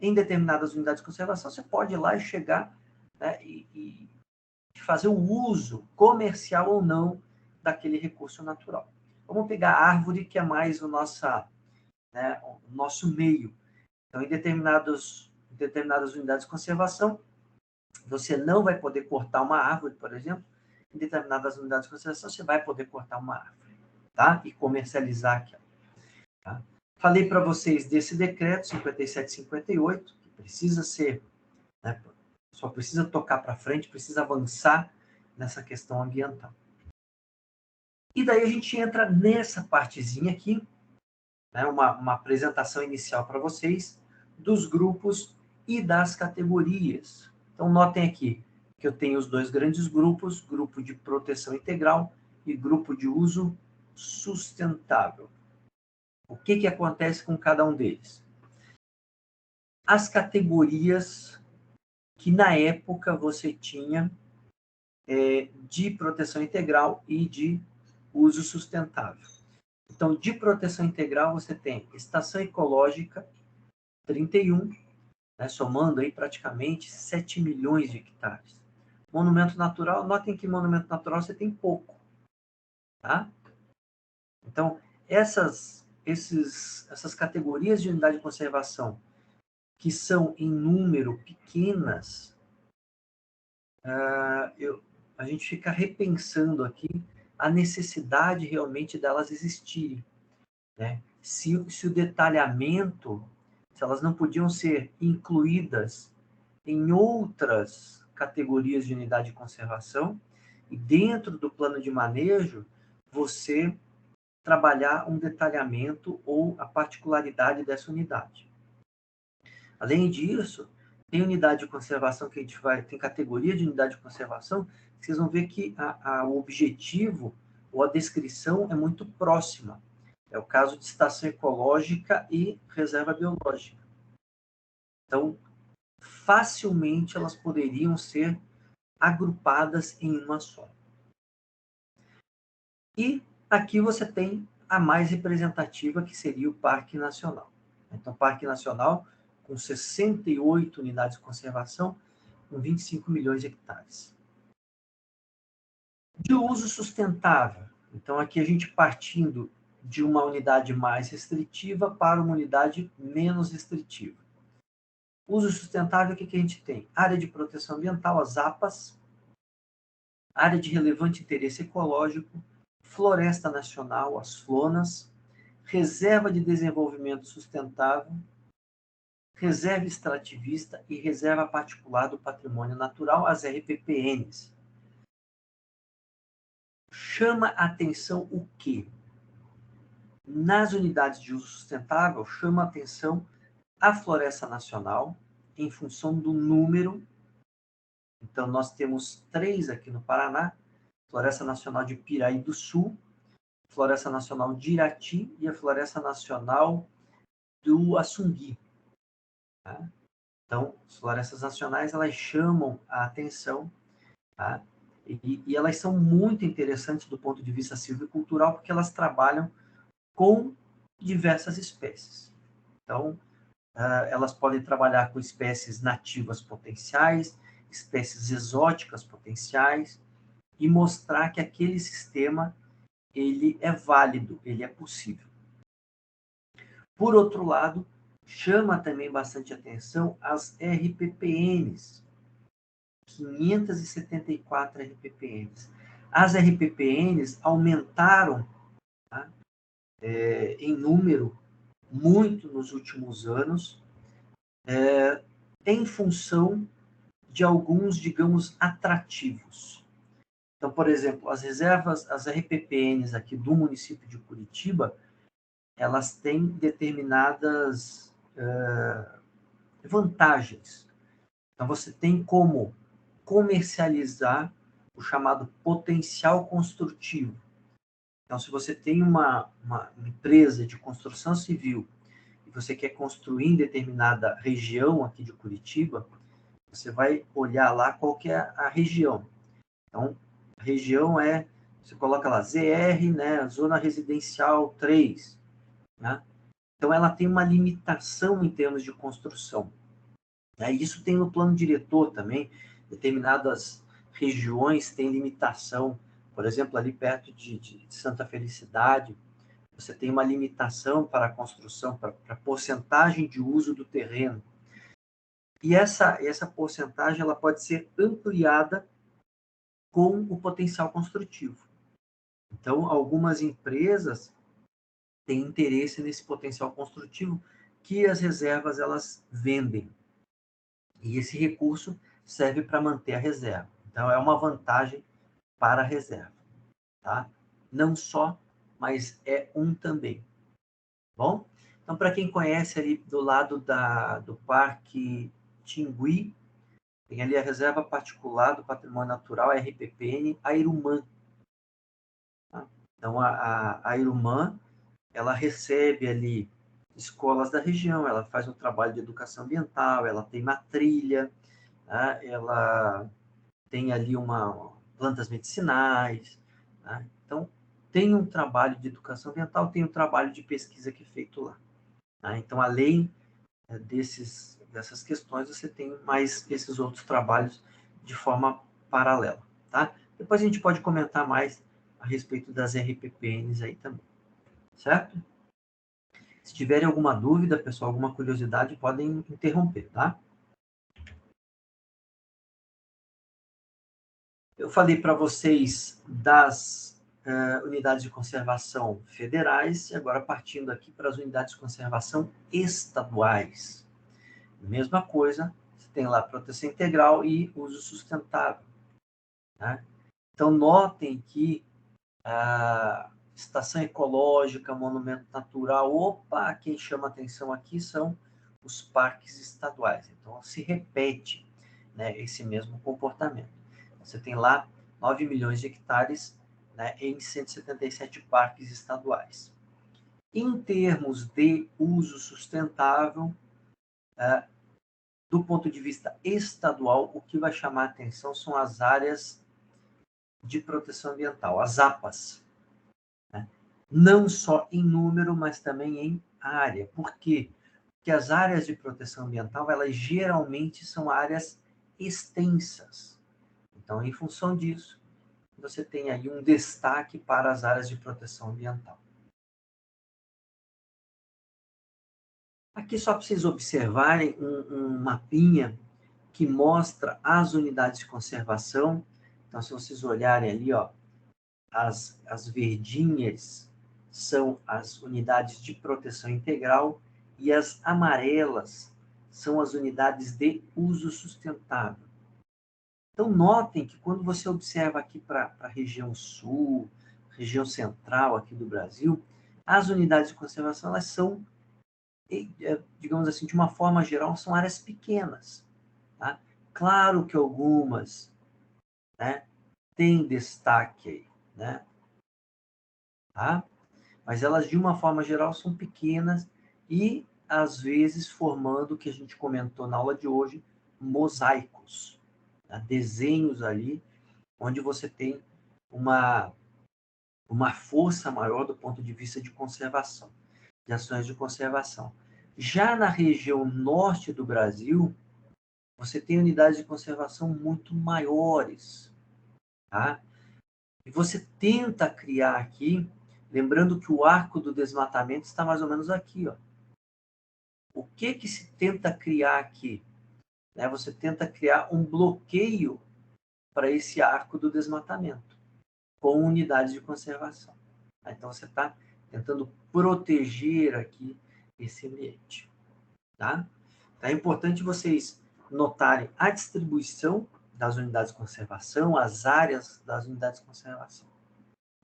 em determinadas unidades de conservação, você pode ir lá e chegar, né, e fazer o uso comercial ou não daquele recurso natural. Vamos pegar a árvore, que é mais o nosso meio. Então, em determinadas unidades de conservação, você não vai poder cortar uma árvore, por exemplo. Em determinadas unidades de conservação, você vai poder cortar uma árvore. tá? E comercializar aqui. Tá? Falei para vocês desse decreto 5758, que precisa ser, né, só precisa tocar para frente, precisa avançar nessa questão ambiental. E daí a gente entra nessa partezinha aqui, né, uma apresentação inicial para vocês dos grupos e das categorias. Então, notem aqui que eu tenho os dois grandes grupos, grupo de proteção integral e grupo de uso sustentável. O que acontece com cada um deles? As categorias que na época você tinha de proteção integral e de uso sustentável. Então, de proteção integral, você tem estação ecológica, 31, né, somando aí praticamente 7 milhões de hectares. Monumento natural, notem que monumento natural você tem pouco. Tá? Então, essas categorias de unidade de conservação, que são em número pequenas, a gente fica repensando aqui a necessidade realmente delas existirem. Né? Se o detalhamento, se elas não podiam ser incluídas em outras categorias de unidade de conservação, e dentro do plano de manejo, você trabalhar um detalhamento ou a particularidade dessa unidade. Além disso, tem unidade de conservação que a gente tem categoria de unidade de conservação, vocês vão ver que o objetivo ou a descrição é muito próxima. É o caso de estação ecológica e reserva biológica. Então, facilmente elas poderiam ser agrupadas em uma só. E aqui você tem a mais representativa, que seria o Parque Nacional. Então, Parque Nacional, com 68 unidades de conservação, com 25 milhões de hectares. De uso sustentável. Então, aqui a gente partindo de uma unidade mais restritiva para uma unidade menos restritiva. Uso sustentável, o que a gente tem? Área de proteção ambiental, as APAs, área de relevante interesse ecológico, floresta nacional, as FLONAS, reserva de desenvolvimento sustentável, reserva extrativista e reserva particular do patrimônio natural, as RPPNs. Chama a atenção o quê? Nas unidades de uso sustentável, chama a atenção a floresta nacional, em função do número. Então, nós temos 3 aqui no Paraná: Floresta Nacional de Piraí do Sul, Floresta Nacional de Irati e a Floresta Nacional do Assungui. Tá? Então, as florestas nacionais, elas chamam a atenção, tá? E elas são muito interessantes do ponto de vista silvicultural, porque elas trabalham com diversas espécies. Então, elas podem trabalhar com espécies nativas potenciais, espécies exóticas potenciais, e mostrar que aquele sistema ele é válido, ele é possível. Por outro lado, chama também bastante atenção as RPPNs, 574 RPPNs. As RPPNs aumentaram, tá, em número muito nos últimos anos, em função de alguns, digamos, atrativos. Então, por exemplo, as reservas, as RPPNs aqui do município de Curitiba, elas têm determinadas vantagens. Então, você tem como comercializar o chamado potencial construtivo. Então, se você tem uma empresa de construção civil e você quer construir em determinada região aqui de Curitiba, você vai olhar lá qual que é a região. Então, a região você coloca lá ZR, né, Zona Residencial 3. Né? Então, ela tem uma limitação em termos de construção. Isso tem no plano diretor também. Determinadas regiões têm limitação. Por exemplo, ali perto de Santa Felicidade, você tem uma limitação para a construção, para a porcentagem de uso do terreno. E essa porcentagem ela pode ser ampliada com o potencial construtivo. Então, algumas empresas têm interesse nesse potencial construtivo que as reservas elas vendem. E esse recurso serve para manter a reserva. Então, é uma vantagem para a reserva. Tá? Não só, mas é um também. Bom? Então, para quem conhece ali do lado do Parque Tingui, tem ali a Reserva Particular do Patrimônio Natural, RPPN, Airumã. Tá? Então, a Airumã, ela recebe ali escolas da região, ela faz um trabalho de educação ambiental, ela tem uma trilha, tá? Ela tem ali plantas medicinais. Tá? Então, tem um trabalho de educação ambiental, tem um trabalho de pesquisa que é feito lá. Tá? Então, além dessas questões, você tem mais esses outros trabalhos de forma paralela. Tá? Depois a gente pode comentar mais a respeito das RPPNs aí também. Certo? Se tiverem alguma dúvida, pessoal, alguma curiosidade, podem interromper, tá? Eu falei para vocês das unidades de conservação federais, e agora partindo aqui para as unidades de conservação estaduais. Mesma coisa, você tem lá proteção integral e uso sustentável. Né? Então, notem que a estação ecológica, monumento natural, opa, quem chama atenção aqui são os parques estaduais. Então, se repete, né, esse mesmo comportamento. Você tem lá 9 milhões de hectares, né, em 177 parques estaduais. Em termos de uso sustentável, do ponto de vista estadual, o que vai chamar a atenção são as áreas de proteção ambiental, as APAs. Né? Não só em número, mas também em área. Por quê? Porque as áreas de proteção ambiental, elas geralmente são áreas extensas. Então, em função disso, você tem aí um destaque para as áreas de proteção ambiental. Aqui só para vocês observarem um mapinha que mostra as unidades de conservação. Então, se vocês olharem ali, ó, as verdinhas são as unidades de proteção integral e as amarelas são as unidades de uso sustentável. Então, notem que quando você observa aqui para a região sul, região central aqui do Brasil, as unidades de conservação, elas são, digamos assim, de uma forma geral, são áreas pequenas. Tá? Claro que algumas, né, têm destaque aí, né? Tá? Mas elas, de uma forma geral, são pequenas e, às vezes, formando o que a gente comentou na aula de hoje, mosaicos. Tá? Desenhos ali, onde você tem uma força maior do ponto de vista de conservação, de ações de conservação. Já na região norte do Brasil, você tem unidades de conservação muito maiores. Tá? E você tenta criar aqui, lembrando que o arco do desmatamento está mais ou menos aqui. Ó. O que se tenta criar aqui? Né? Você tenta criar um bloqueio para esse arco do desmatamento, com unidades de conservação. Então, você está tentando proteger aqui esse ambiente. Tá? Então, é importante vocês notarem a distribuição das unidades de conservação, as áreas das unidades de conservação.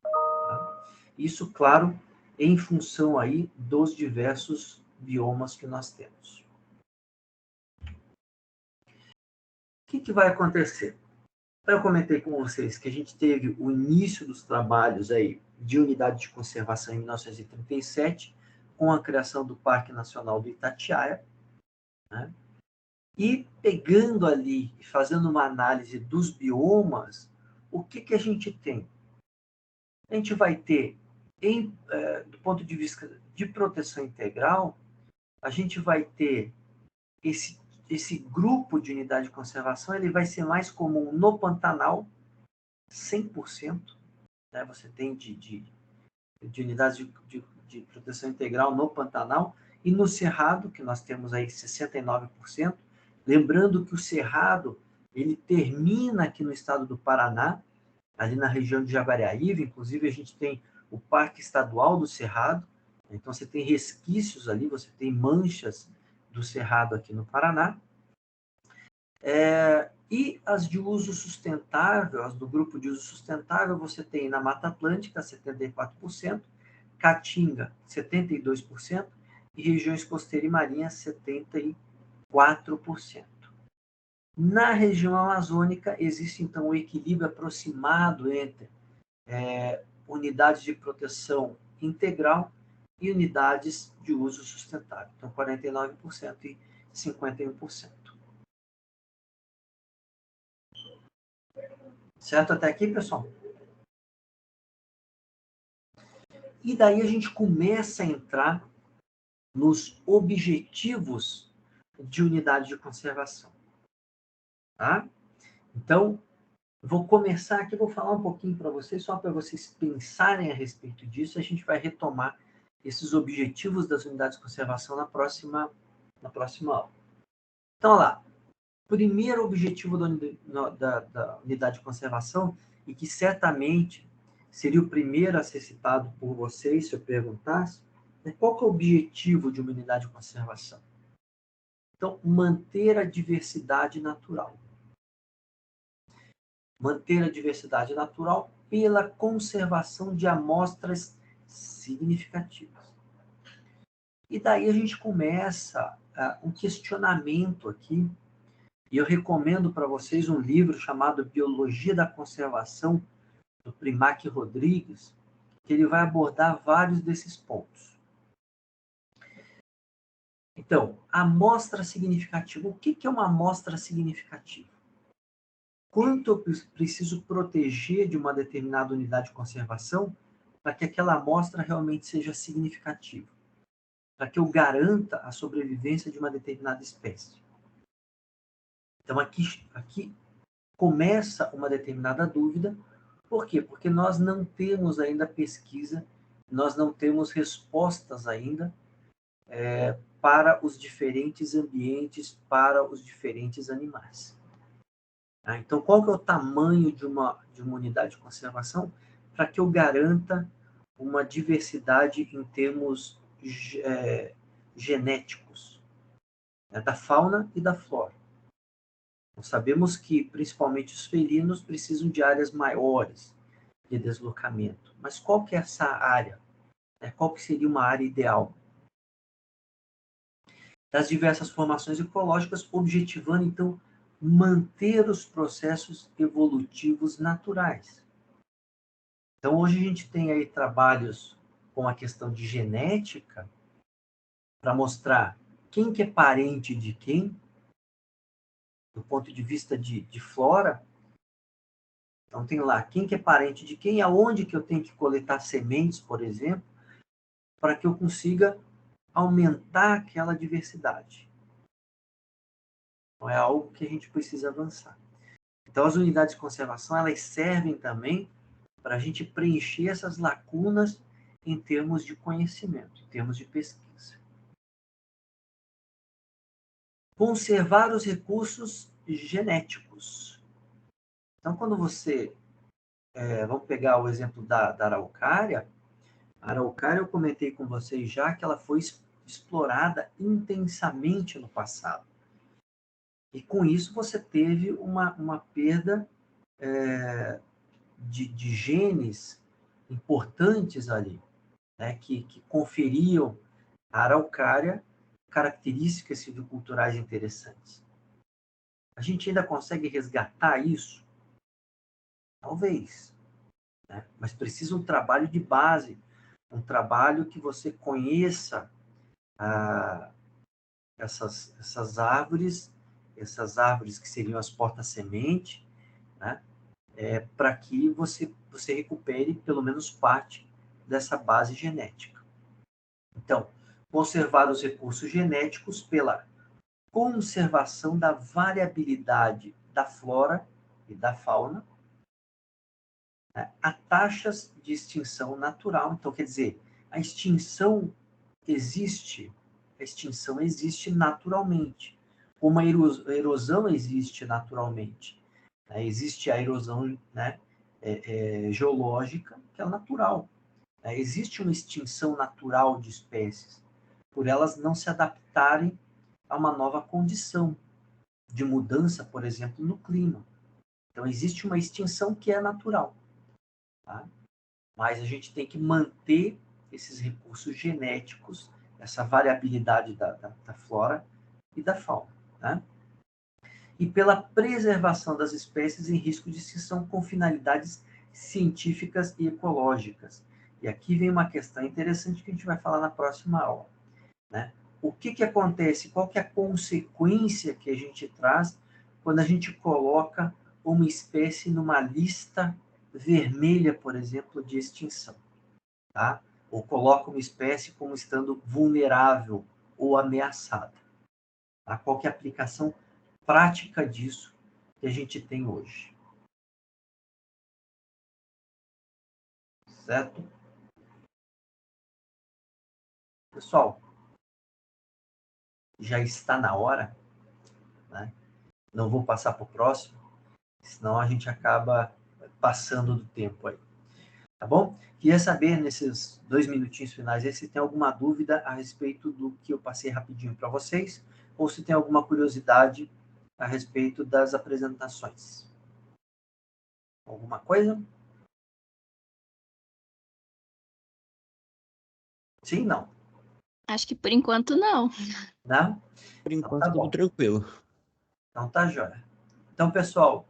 Tá? Isso, claro, em função aí dos diversos biomas que nós temos. O que vai acontecer? Eu comentei com vocês que a gente teve o início dos trabalhos aí de unidade de conservação em 1937, com a criação do Parque Nacional do Itatiaia, né? E pegando ali, fazendo uma análise dos biomas, o que a gente tem? A gente vai ter, do ponto de vista de proteção integral, a gente vai ter esse grupo de unidade de conservação, ele vai ser mais comum no Pantanal, 100%, né? Você tem de unidades de proteção integral no Pantanal, e no Cerrado, que nós temos aí 69%, lembrando que o Cerrado, ele termina aqui no estado do Paraná, ali na região de Jaguariaíva, inclusive a gente tem o Parque Estadual do Cerrado, então você tem resquícios ali, você tem manchas do Cerrado aqui no Paraná. E as de uso sustentável, as do grupo de uso sustentável, você tem na Mata Atlântica, 74%, Caatinga, 72%, e regiões costeira e marinha, 74%. Na região amazônica, existe, então, um equilíbrio aproximado entre unidades de proteção integral e unidades de uso sustentável. Então, 49% e 51%. Certo até aqui, pessoal? E daí a gente começa a entrar nos objetivos de unidade de conservação. Tá? Então, vou começar aqui, vou falar um pouquinho para vocês, só para vocês pensarem a respeito disso. A gente vai retomar esses objetivos das unidades de conservação na próxima aula. Então, lá. Primeiro objetivo da unidade de conservação, e que certamente seria o primeiro a ser citado por vocês, se eu perguntasse, qual que é o objetivo de uma unidade de conservação? Então, manter a diversidade natural. Manter a diversidade natural pela conservação de amostras significativas. E daí a gente começa um questionamento aqui, e eu recomendo para vocês um livro chamado Biologia da Conservação, do Primac Rodrigues, que ele vai abordar vários desses pontos. Então, amostra significativa. O que é uma amostra significativa? Quanto eu preciso proteger de uma determinada unidade de conservação para que aquela amostra realmente seja significativa? Para que eu garanta a sobrevivência de uma determinada espécie? Então, aqui começa uma determinada dúvida. Por quê? Porque nós não temos ainda pesquisa, nós não temos respostas ainda para os diferentes ambientes, para os diferentes animais. Então, qual que é o tamanho de uma unidade de conservação para que eu garanta uma diversidade em termos genéticos, da fauna e da flora? Nós sabemos que, principalmente, os felinos precisam de áreas maiores de deslocamento. Mas qual que é essa área? Qual que seria uma área ideal? Das diversas formações ecológicas, objetivando, então, manter os processos evolutivos naturais. Então, hoje a gente tem aí trabalhos com a questão de genética para mostrar quem que é parente de quem, do ponto de vista de flora. Então, tem lá quem que é parente de quem, aonde que eu tenho que coletar sementes, por exemplo, para que eu consiga aumentar aquela diversidade. Então, é algo que a gente precisa avançar. Então, as unidades de conservação, elas servem também para a gente preencher essas lacunas em termos de conhecimento, em termos de pesquisa. Conservar os recursos genéticos. Então, quando você... vamos pegar o exemplo da araucária. A araucária, eu comentei com vocês já que ela foi explorada intensamente no passado. E com isso você teve uma perda de genes importantes ali, né, que conferiam à araucária características silviculturais interessantes. A gente ainda consegue resgatar isso? Talvez. Né? Mas precisa um trabalho de base, um trabalho que você conheça essas árvores que seriam as porta-semente, né? Para que você recupere pelo menos parte dessa base genética. Então, conservar os recursos genéticos pela conservação da variabilidade da flora e da fauna, né, a taxas de extinção natural. Então, quer dizer, a extinção existe naturalmente, como a erosão existe naturalmente. Existe a erosão, né, geológica que é natural. Existe uma extinção natural de espécies, por elas não se adaptarem a uma nova condição de mudança, por exemplo, no clima. Então, existe uma extinção que é natural. Tá? Mas a gente tem que manter esses recursos genéticos, essa variabilidade da flora e da fauna. Tá? E pela preservação das espécies em risco de extinção com finalidades científicas e ecológicas. E aqui vem uma questão interessante que a gente vai falar na próxima aula. Né? O que acontece? Qual que é a consequência que a gente traz quando a gente coloca uma espécie numa lista vermelha, por exemplo, de extinção? Tá? Ou coloca uma espécie como estando vulnerável ou ameaçada. Tá? Qual que é a aplicação prática disso que a gente tem hoje? Certo? Pessoal, já está na hora, né? Não vou passar para o próximo, senão a gente acaba passando do tempo aí. Tá bom? Queria saber, nesses 2 minutinhos finais, se tem alguma dúvida a respeito do que eu passei rapidinho para vocês, ou se tem alguma curiosidade a respeito das apresentações. Alguma coisa? Sim, não? Acho que por enquanto não. Não? Por Então, enquanto, tá tudo bom. tranquilo. Então, tá jóia. Então, pessoal,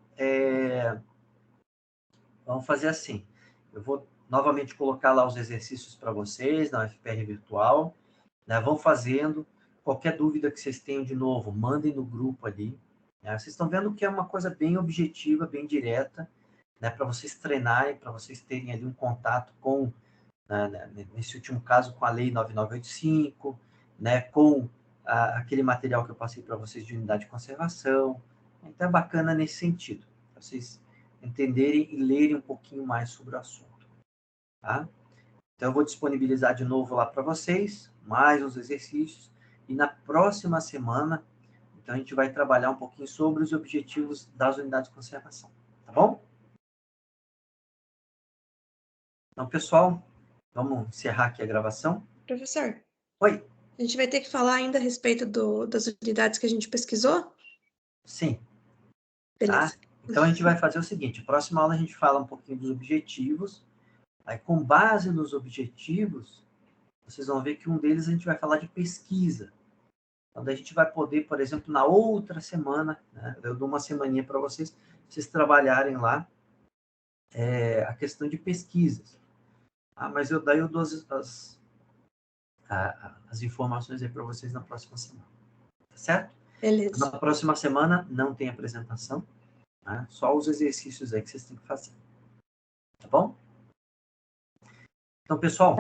vamos fazer assim. Eu vou novamente colocar lá os exercícios para vocês na UFPR Virtual. Né? Vão fazendo. Qualquer dúvida que vocês tenham de novo, mandem no grupo ali. Né? Vocês estão vendo que é uma coisa bem objetiva, bem direta, né? Para vocês treinarem, para vocês terem ali um contato com, nesse último caso, com a Lei 9985, né? Com aquele material que eu passei para vocês de unidade de conservação. Então, é bacana nesse sentido. Para vocês entenderem e lerem um pouquinho mais sobre o assunto. Tá? Então, eu vou disponibilizar de novo lá para vocês, mais os exercícios, e na próxima semana, então, a gente vai trabalhar um pouquinho sobre os objetivos das unidades de conservação. Tá bom? Então, pessoal, vamos encerrar aqui a gravação. Professor, Oi? a gente vai ter que falar ainda a respeito das unidades que a gente pesquisou? Sim. Beleza. Tá? Então, a gente vai fazer o seguinte, próxima aula a gente fala um pouquinho dos objetivos, aí com base nos objetivos, vocês vão ver que um deles a gente vai falar de pesquisa. Então, a gente vai poder, por exemplo, na outra semana, né, eu dou uma semaninha para vocês trabalharem lá a questão de pesquisas. Mas daí eu dou as informações aí para vocês na próxima semana. Tá certo? Beleza. Na próxima semana não tem apresentação, né, só os exercícios aí que vocês têm que fazer. Tá bom? Então, pessoal,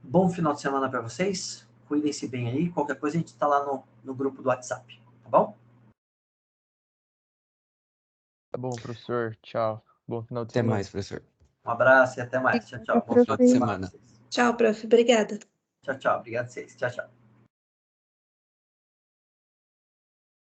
bom final de semana para vocês. Cuidem-se bem aí. Qualquer coisa a gente está lá no grupo do WhatsApp. Tá bom? Tá bom, professor. Tchau. Bom final de Até semana. mais, professor. Um abraço e até mais. Tchau, tchau. Bom Obrigada, final de semana semana. pra vocês. Tchau, prof. Obrigada. Tchau, tchau. Obrigado a vocês. Tchau, tchau.